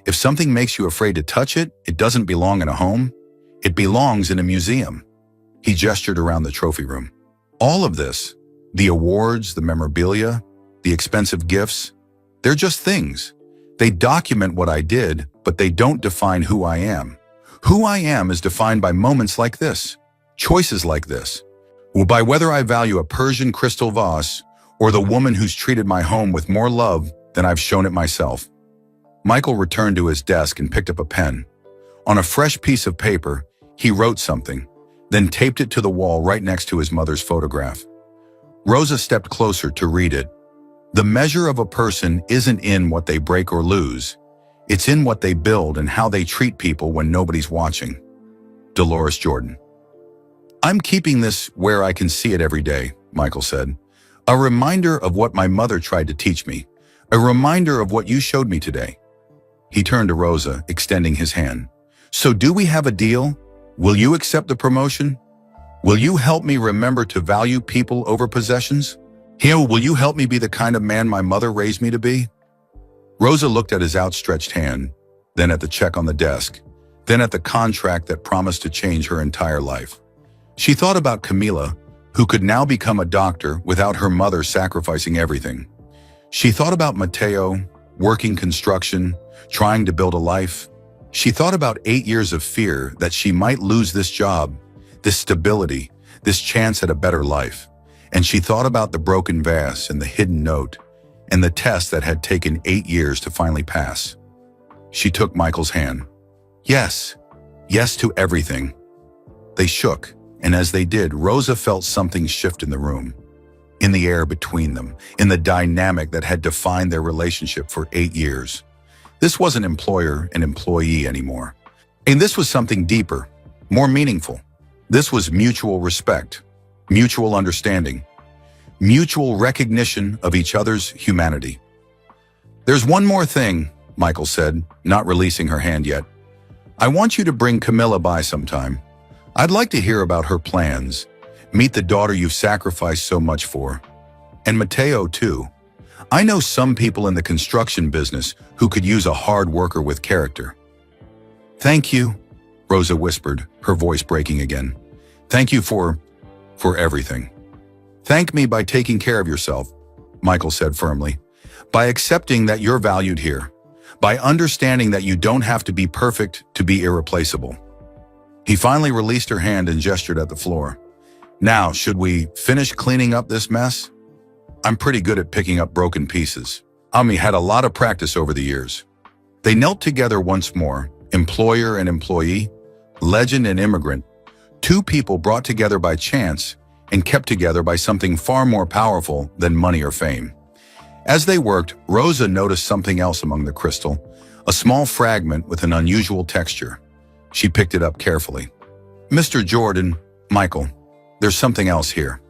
If something makes you afraid to touch it, it doesn't belong in a home. It belongs in a museum. He gestured around the trophy room. All of this, the awards, the memorabilia, the expensive gifts, they're just things. They document what I did, but they don't define who I am. Who I am is defined by moments like this, choices like this, or by whether I value a Persian crystal vase or the woman who's treated my home with more love than I've shown it myself. Michael returned to his desk and picked up a pen. On a fresh piece of paper, he wrote something, then taped it to the wall right next to his mother's photograph. Rosa stepped closer to read it. The measure of a person isn't in what they break or lose. It's in what they build and how they treat people when nobody's watching. Dolores Jordan. I'm keeping this where I can see it every day, Michael said. A reminder of what my mother tried to teach me. A reminder of what you showed me today. He turned to Rosa, extending his hand. So do we have a deal? Will you accept the promotion? Will you help me remember to value people over possessions? Will you help me be the kind of man my mother raised me to be? Rosa looked at his outstretched hand, then at the check on the desk, then at the contract that promised to change her entire life. She thought about Camila, who could now become a doctor without her mother sacrificing everything. She thought about Matteo, working construction, trying to build a life. She thought about 8 years of fear that she might lose this job, this stability, this chance at a better life. And she thought about the broken vase and the hidden note, and the test that had taken 8 years to finally pass. She took Michael's hand. Yes, yes to everything. They shook, and as they did, Rosa felt something shift in the room, in the air between them, in the dynamic that had defined their relationship for 8 years. This wasn't employer and employee anymore. And this was something deeper, more meaningful. This was mutual respect, mutual understanding, mutual recognition of each other's humanity. There's one more thing, Michael said, not releasing her hand yet. I want you to bring Camila by sometime. I'd like to hear about her plans, meet the daughter you've sacrificed so much for. And Matteo, too. I know some people in the construction business who could use a hard worker with character. Thank you, Rosa whispered, her voice breaking again. Thank you for everything. Thank me by taking care of yourself, Michael said firmly. By accepting that you're valued here. By understanding that you don't have to be perfect to be irreplaceable. He finally released her hand and gestured at the floor. Now, should we finish cleaning up this mess? I'm pretty good at picking up broken pieces. Ami had a lot of practice over the years. They knelt together once more, employer and employee, legend and immigrant, two people brought together by chance and kept together by something far more powerful than money or fame. As they worked, Rosa noticed something else among the crystal, a small fragment with an unusual texture. She picked it up carefully. Mr. Jordan, Michael, there's something else here.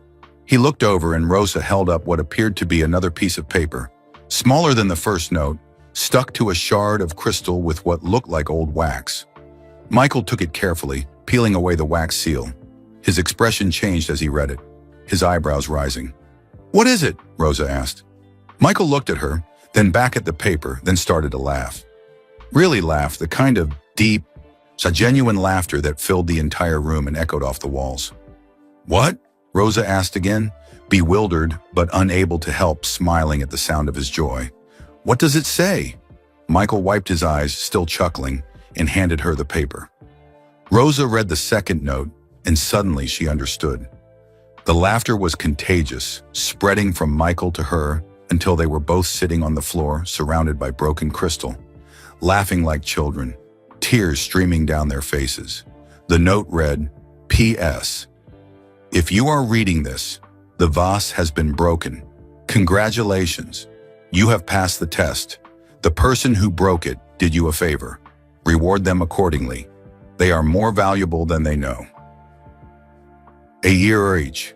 He looked over and Rosa held up what appeared to be another piece of paper, smaller than the first note, stuck to a shard of crystal with what looked like old wax. Michael took it carefully, peeling away the wax seal. His expression changed as he read it, his eyebrows rising. What is it? Rosa asked. Michael looked at her, then back at the paper, then started to laugh. Really laugh, the kind of deep, genuine laughter that filled the entire room and echoed off the walls. What? Rosa asked again, bewildered but unable to help smiling at the sound of his joy. What does it say? Michael wiped his eyes, still chuckling, and handed her the paper. Rosa read the second note, and suddenly she understood. The laughter was contagious, spreading from Michael to her until they were both sitting on the floor, surrounded by broken crystal, laughing like children, tears streaming down their faces. The note read, P.S. If you are reading this, the vase has been broken. Congratulations. You have passed the test. The person who broke it did you a favor. Reward them accordingly. They are more valuable than they know. A year each.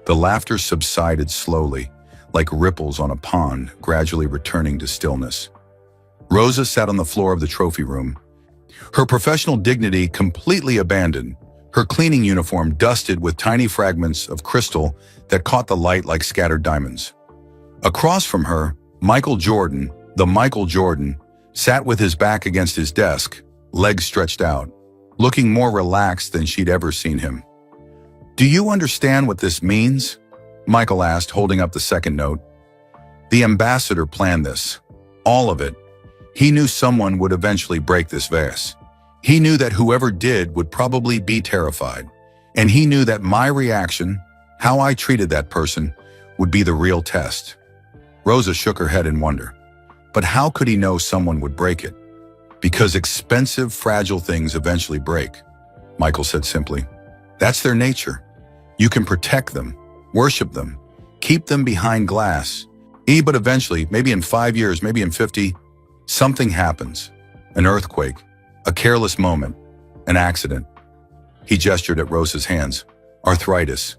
The laughter subsided slowly, like ripples on a pond, gradually returning to stillness. Rosa sat on the floor of the trophy room, her professional dignity completely abandoned, her cleaning uniform dusted with tiny fragments of crystal that caught the light like scattered diamonds. Across from her, Michael Jordan, the Michael Jordan, sat with his back against his desk, legs stretched out, looking more relaxed than she'd ever seen him. "Do you understand what this means?" Michael asked, holding up the second note. The ambassador planned this. All of it. He knew someone would eventually break this vase. He knew that whoever did would probably be terrified. And he knew that my reaction, how I treated that person, would be the real test. Rosa shook her head in wonder. But how could he know someone would break it? Because expensive, fragile things eventually break, Michael said simply. That's their nature. You can protect them, worship them, keep them behind glass. But eventually, maybe in 5 years, maybe in 50, something happens. An earthquake, a careless moment, an accident. He gestured at Rosa's hands. Arthritis.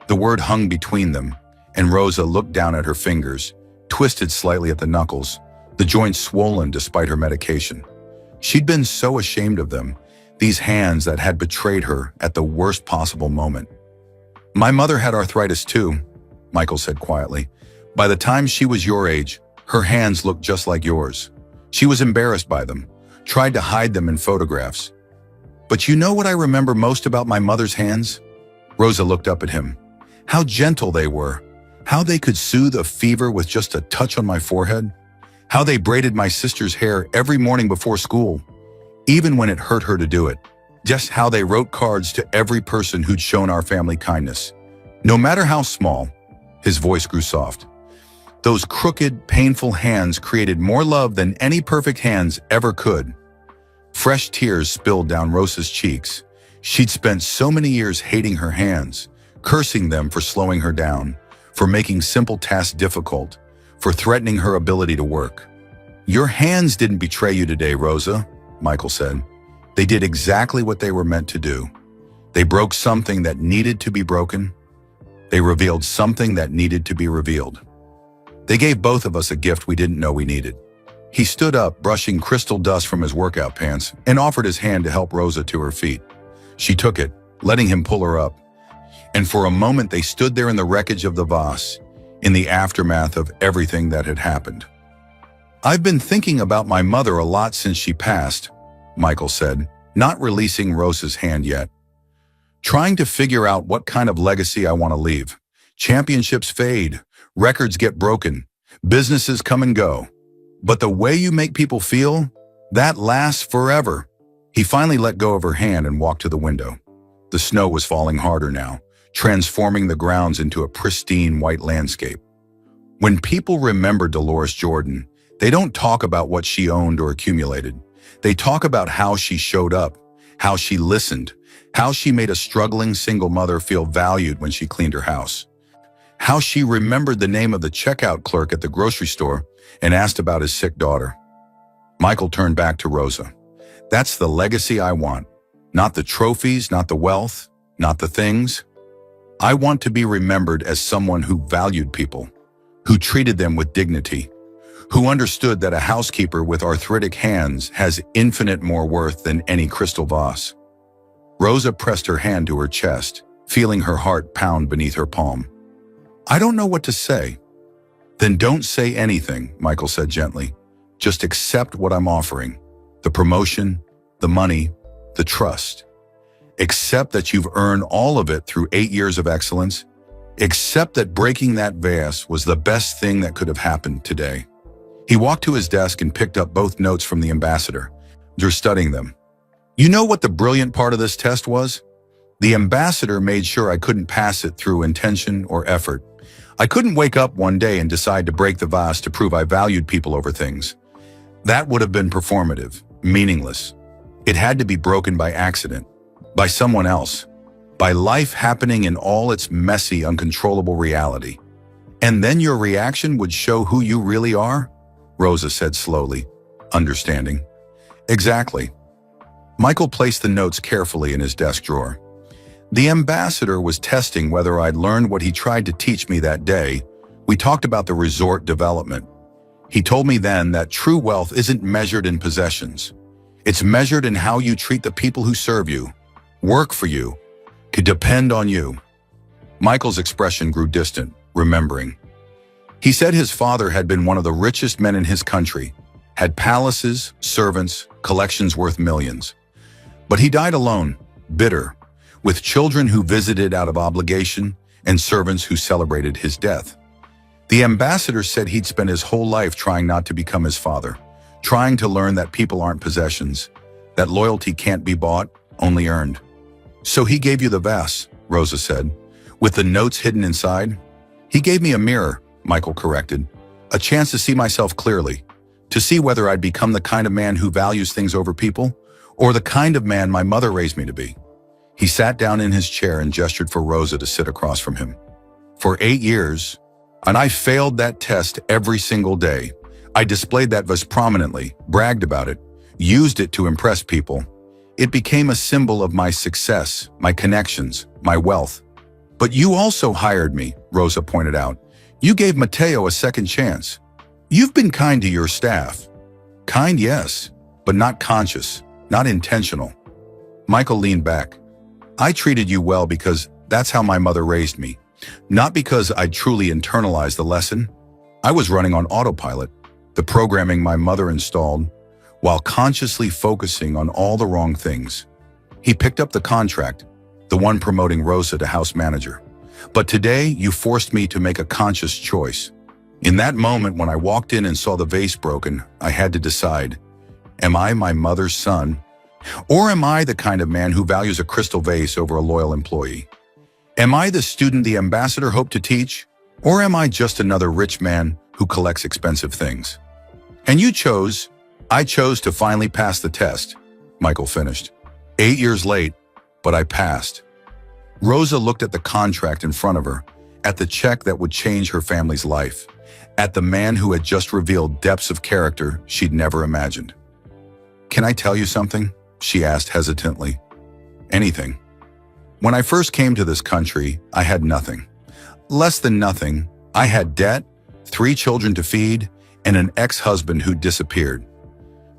The word hung between them, and Rosa looked down at her fingers, twisted slightly at the knuckles, the joints swollen despite her medication. She'd been so ashamed of them, these hands that had betrayed her at the worst possible moment. My mother had arthritis too, Michael said quietly. By the time she was your age, her hands looked just like yours. She was embarrassed by them, tried to hide them in photographs. But you know what I remember most about my mother's hands? Rosa looked up at him. How gentle they were. How they could soothe a fever with just a touch on my forehead. How they braided my sister's hair every morning before school, even when it hurt her to do it. Just how they wrote cards to every person who'd shown our family kindness. No matter how small, his voice grew soft. Those crooked, painful hands created more love than any perfect hands ever could. Fresh tears spilled down Rosa's cheeks. She'd spent so many years hating her hands, cursing them for slowing her down, for making simple tasks difficult, for threatening her ability to work. Your hands didn't betray you today, Rosa, Michael said. They did exactly what they were meant to do. They broke something that needed to be broken. They revealed something that needed to be revealed. They gave both of us a gift we didn't know we needed. He stood up, brushing crystal dust from his workout pants, and offered his hand to help Rosa to her feet. She took it, letting him pull her up. And for a moment they stood there in the wreckage of the Vase, in the aftermath of everything that had happened. I've been thinking about my mother a lot since she passed, Michael said, not releasing Rosa's hand yet. Trying to figure out what kind of legacy I want to leave. Championships fade. Records get broken, businesses come and go. But the way you make people feel, that lasts forever. He finally let go of her hand and walked to the window. The snow was falling harder now, transforming the grounds into a pristine white landscape. When people remember Dolores Jordan, they don't talk about what she owned or accumulated. They talk about how she showed up, how she listened, how she made a struggling single mother feel valued when she cleaned her house. How she remembered the name of the checkout clerk at the grocery store and asked about his sick daughter. Michael turned back to Rosa. That's the legacy I want. Not the trophies, not the wealth, not the things. I want to be remembered as someone who valued people, who treated them with dignity, who understood that a housekeeper with arthritic hands has infinite more worth than any crystal vase. Rosa pressed her hand to her chest, feeling her heart pound beneath her palm. I don't know what to say. Then don't say anything, Michael said gently. Just accept what I'm offering. The promotion, the money, the trust. Accept that you've earned all of it through 8 years of excellence. Accept that breaking that vase was the best thing that could have happened today. He walked to his desk and picked up both notes from the ambassador. They're studying them. You know what the brilliant part of this test was? The ambassador made sure I couldn't pass it through intention or effort. I couldn't wake up one day and decide to break the vase to prove I valued people over things. That would have been performative, meaningless. It had to be broken by accident, by someone else, by life happening in all its messy, uncontrollable reality. And then your reaction would show who you really are? Rosa said slowly, understanding. Exactly. Michael placed the notes carefully in his desk drawer. The ambassador was testing whether I'd learned what he tried to teach me that day. We talked about the resort development. He told me then that true wealth isn't measured in possessions. It's measured in how you treat the people who serve you. work for you, could depend on you. Michael's expression grew distant, remembering. He said his father had been one of the richest men in his country, had palaces, servants, collections worth millions. But he died alone, bitter, with children who visited out of obligation and servants who celebrated his death. The ambassador said he'd spent his whole life trying not to become his father, trying to learn that people aren't possessions, that loyalty can't be bought, only earned. So he gave you the vase, Rosa said, with the notes hidden inside. He gave me a mirror, Michael corrected, a chance to see myself clearly, to see whether I'd become the kind of man who values things over people, or the kind of man my mother raised me to be. He sat down in his chair and gestured for Rosa to sit across from him. For 8 years, and I failed that test every single day. I displayed that vase prominently, bragged about it, used it to impress people. It became a symbol of my success, my connections, my wealth. But you also hired me, Rosa pointed out. You gave Mateo a second chance. You've been kind to your staff. Kind, yes, but not conscious, not intentional. Michael leaned back. I treated you well because that's how my mother raised me, not because I truly internalized the lesson. I was running on autopilot, the programming my mother installed, while consciously focusing on all the wrong things. He picked up the contract, the one promoting Rosa to house manager. But today, you forced me to make a conscious choice. In that moment when I walked in and saw the vase broken, I had to decide, am I my mother's son? Or am I the kind of man who values a crystal vase over a loyal employee? Am I the student the ambassador hoped to teach? Or am I just another rich man who collects expensive things? And you chose. I chose to finally pass the test, Michael finished. 8 years late, but I passed. Rosa looked at the contract in front of her, at the check that would change her family's life, at the man who had just revealed depths of character she'd never imagined. Can I tell you something? She asked hesitantly. Anything. When I first came to this country, I had nothing. Less than nothing. I had debt, 3 children to feed, and an ex-husband who disappeared.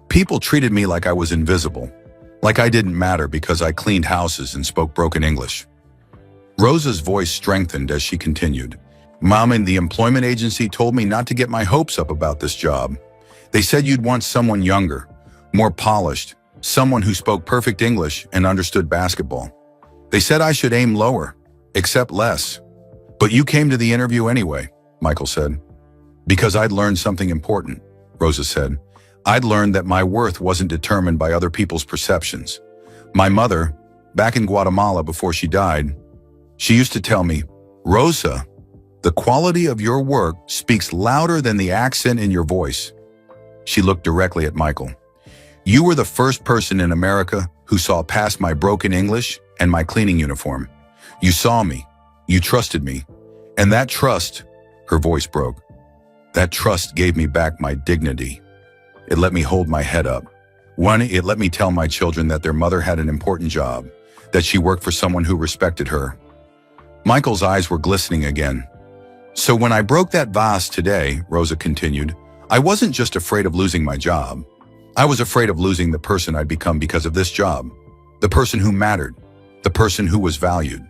People treated me like I was invisible, like I didn't matter because I cleaned houses and spoke broken English. Rosa's voice strengthened as she continued. Mom and the employment agency told me not to get my hopes up about this job. They said you'd want someone younger, more polished, someone who spoke perfect English and understood basketball. They said I should aim lower, accept less. But you came to the interview anyway, Michael said. Because I'd learned something important, Rosa said. I'd learned that my worth wasn't determined by other people's perceptions. My mother, back in Guatemala before she died, she used to tell me, Rosa, the quality of your work speaks louder than the accent in your voice. She looked directly at Michael. You were the first person in America who saw past my broken English and my cleaning uniform. You saw me, you trusted me, and that trust, her voice broke, that trust gave me back my dignity. It let me hold my head up. One, it let me tell my children that their mother had an important job, that she worked for someone who respected her. Michael's eyes were glistening again. So when I broke that vase today, Rosa continued, I wasn't just afraid of losing my job. I was afraid of losing the person I'd become because of this job, the person who mattered, the person who was valued.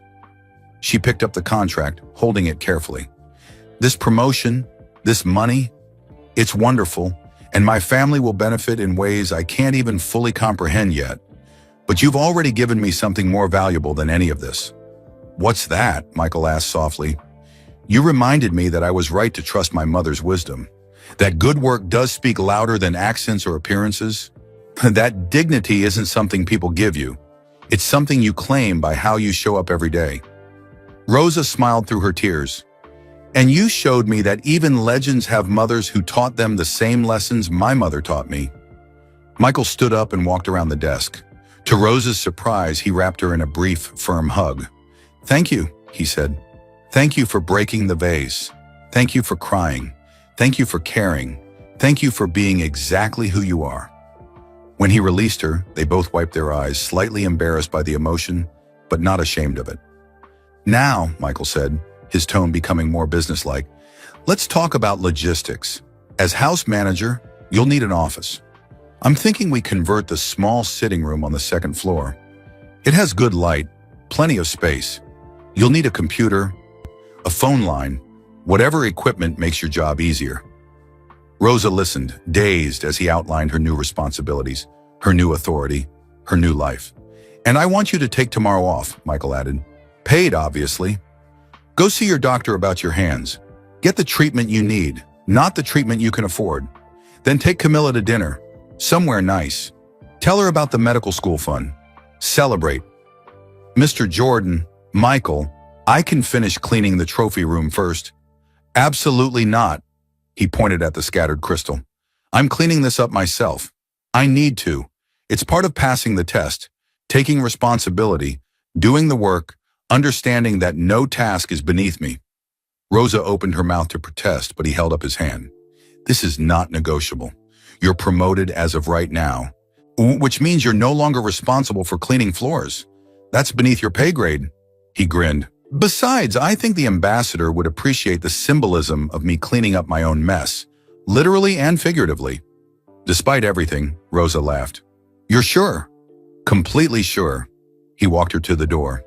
She picked up the contract, holding it carefully. This promotion, this money, it's wonderful, and my family will benefit in ways I can't even fully comprehend yet. But you've already given me something more valuable than any of this. What's that? Michael asked softly. You reminded me that I was right to trust my mother's wisdom, that good work does speak louder than accents or appearances. That dignity isn't something people give you. It's something you claim by how you show up every day. Rosa smiled through her tears. And you showed me that even legends have mothers who taught them the same lessons my mother taught me. Michael stood up and walked around the desk. To Rosa's surprise, he wrapped her in a brief, firm hug. Thank you, he said. Thank you for breaking the vase. Thank you for crying. Thank you for caring. Thank you for being exactly who you are. When he released her, they both wiped their eyes, slightly embarrassed by the emotion, but not ashamed of it. Now, Michael said, his tone becoming more businesslike, let's talk about logistics. As house manager, you'll need an office. I'm thinking we convert the small sitting room on the second floor. It has good light, plenty of space. You'll need a computer, a phone line, whatever equipment makes your job easier. Rosa listened, dazed as he outlined her new responsibilities, her new authority, her new life. And I want you to take tomorrow off, Michael added. Paid, obviously. Go see your doctor about your hands. Get the treatment you need, not the treatment you can afford. Then take Camilla to dinner, somewhere nice. Tell her about the medical school fund. Celebrate. Mr. Jordan, Michael, I can finish cleaning the trophy room first. Absolutely not. He pointed at the scattered crystal. I'm cleaning this up myself. I need to. It's part of passing the test, taking responsibility, doing the work, understanding that no task is beneath me. Rosa opened her mouth to protest, but he held up his hand. This is not negotiable. You're promoted as of right now, which means you're no longer responsible for cleaning floors. That's beneath your pay grade. He grinned. Besides, I think the ambassador would appreciate the symbolism of me cleaning up my own mess, literally and figuratively. Despite everything, Rosa laughed. You're sure? Completely sure. He walked her to the door.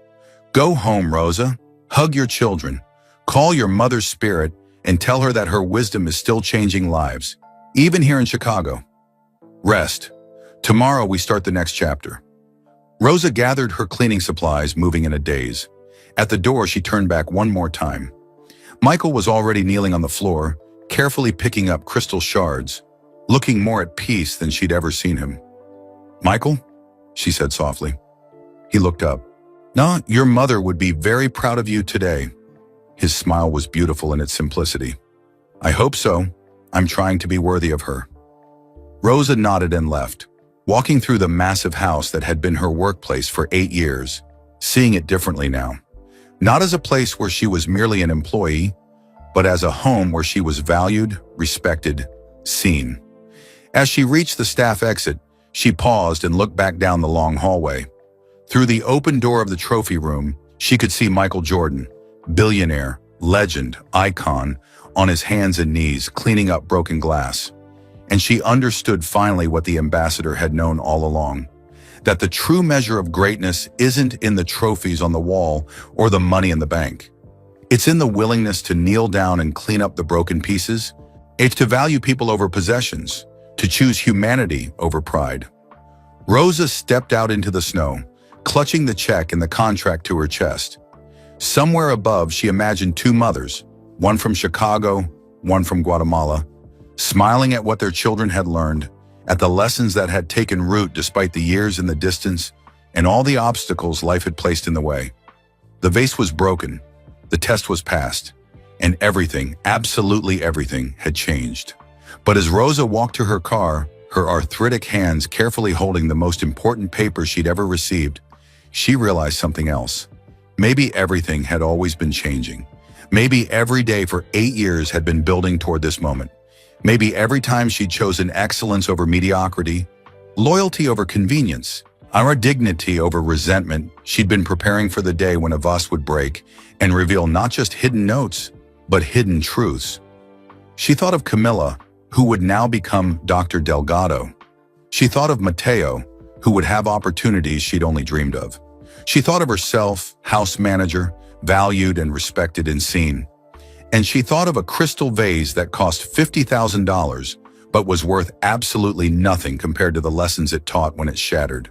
Go home, Rosa. Hug your children. Call your mother's spirit and tell her that her wisdom is still changing lives, even here in Chicago. Rest. Tomorrow we start the next chapter. Rosa gathered her cleaning supplies, moving in a daze. At the door, she turned back one more time. Michael was already kneeling on the floor, carefully picking up crystal shards, looking more at peace than she'd ever seen him. Michael? She said softly. He looked up. No, your mother would be very proud of you today. His smile was beautiful in its simplicity. I hope so. I'm trying to be worthy of her. Rosa nodded and left, walking through the massive house that had been her workplace for 8 years, seeing it differently now. Not as a place where she was merely an employee, but as a home where she was valued, respected, seen. As she reached the staff exit, she paused and looked back down the long hallway. Through the open door of the trophy room, she could see Michael Jordan, billionaire, legend, icon, on his hands and knees, cleaning up broken glass. And she understood finally what the ambassador had known all along, that the true measure of greatness isn't in the trophies on the wall or the money in the bank. It's in the willingness to kneel down and clean up the broken pieces. It's to value people over possessions, to choose humanity over pride. Rosa stepped out into the snow, clutching the check and the contract to her chest. Somewhere above, she imagined 2 mothers, one from Chicago, one from Guatemala, smiling at what their children had learned, at the lessons that had taken root despite the years in the distance and all the obstacles life had placed in the way. The vase was broken, the test was passed, and everything, absolutely everything, had changed. But as Rosa walked to her car, her arthritic hands carefully holding the most important paper she'd ever received, she realized something else. Maybe everything had always been changing. Maybe every day for 8 years had been building toward this moment. Maybe every time she'd chosen excellence over mediocrity, loyalty over convenience, our dignity over resentment, she'd been preparing for the day when a vase would break and reveal not just hidden notes, but hidden truths. She thought of Camilla, who would now become Dr. Delgado. She thought of Mateo, who would have opportunities she'd only dreamed of. She thought of herself, house manager, valued and respected and seen. And she thought of a crystal vase that cost $50,000, but was worth absolutely nothing compared to the lessons it taught when it shattered.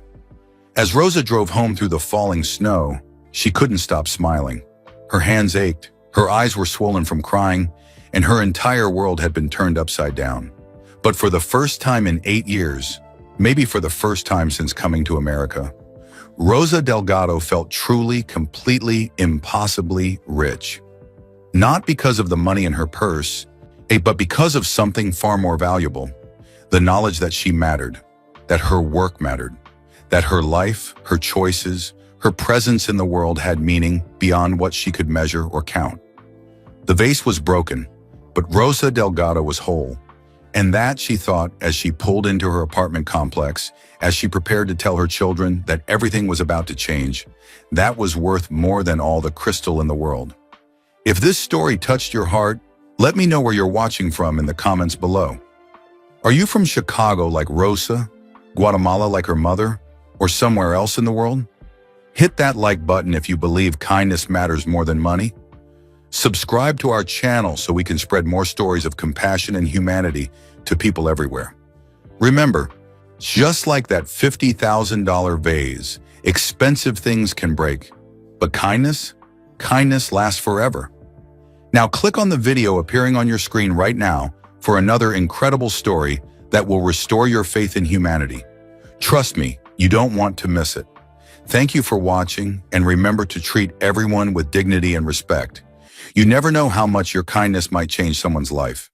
As Rosa drove home through the falling snow, she couldn't stop smiling. Her hands ached, her eyes were swollen from crying, and her entire world had been turned upside down. But for the first time in 8 years, maybe for the first time since coming to America, Rosa Delgado felt truly, completely, impossibly rich. Not because of the money in her purse, but because of something far more valuable. The knowledge that she mattered, that her work mattered, that her life, her choices, her presence in the world had meaning beyond what she could measure or count. The vase was broken, but Rosa Delgado was whole. And that, she thought, as she pulled into her apartment complex, as she prepared to tell her children that everything was about to change, that was worth more than all the crystal in the world. If this story touched your heart, let me know where you're watching from in the comments below. Are you from Chicago like Rosa, Guatemala like her mother, or somewhere else in the world? Hit that like button if you believe kindness matters more than money. Subscribe to our channel so we can spread more stories of compassion and humanity to people everywhere. Remember, just like that $50,000 vase, expensive things can break, but kindness lasts forever. Now click on the video appearing on your screen right now for another incredible story that will restore your faith in humanity. Trust me, you don't want to miss it. Thank you for watching, and remember to treat everyone with dignity and respect. You never know how much your kindness might change someone's life.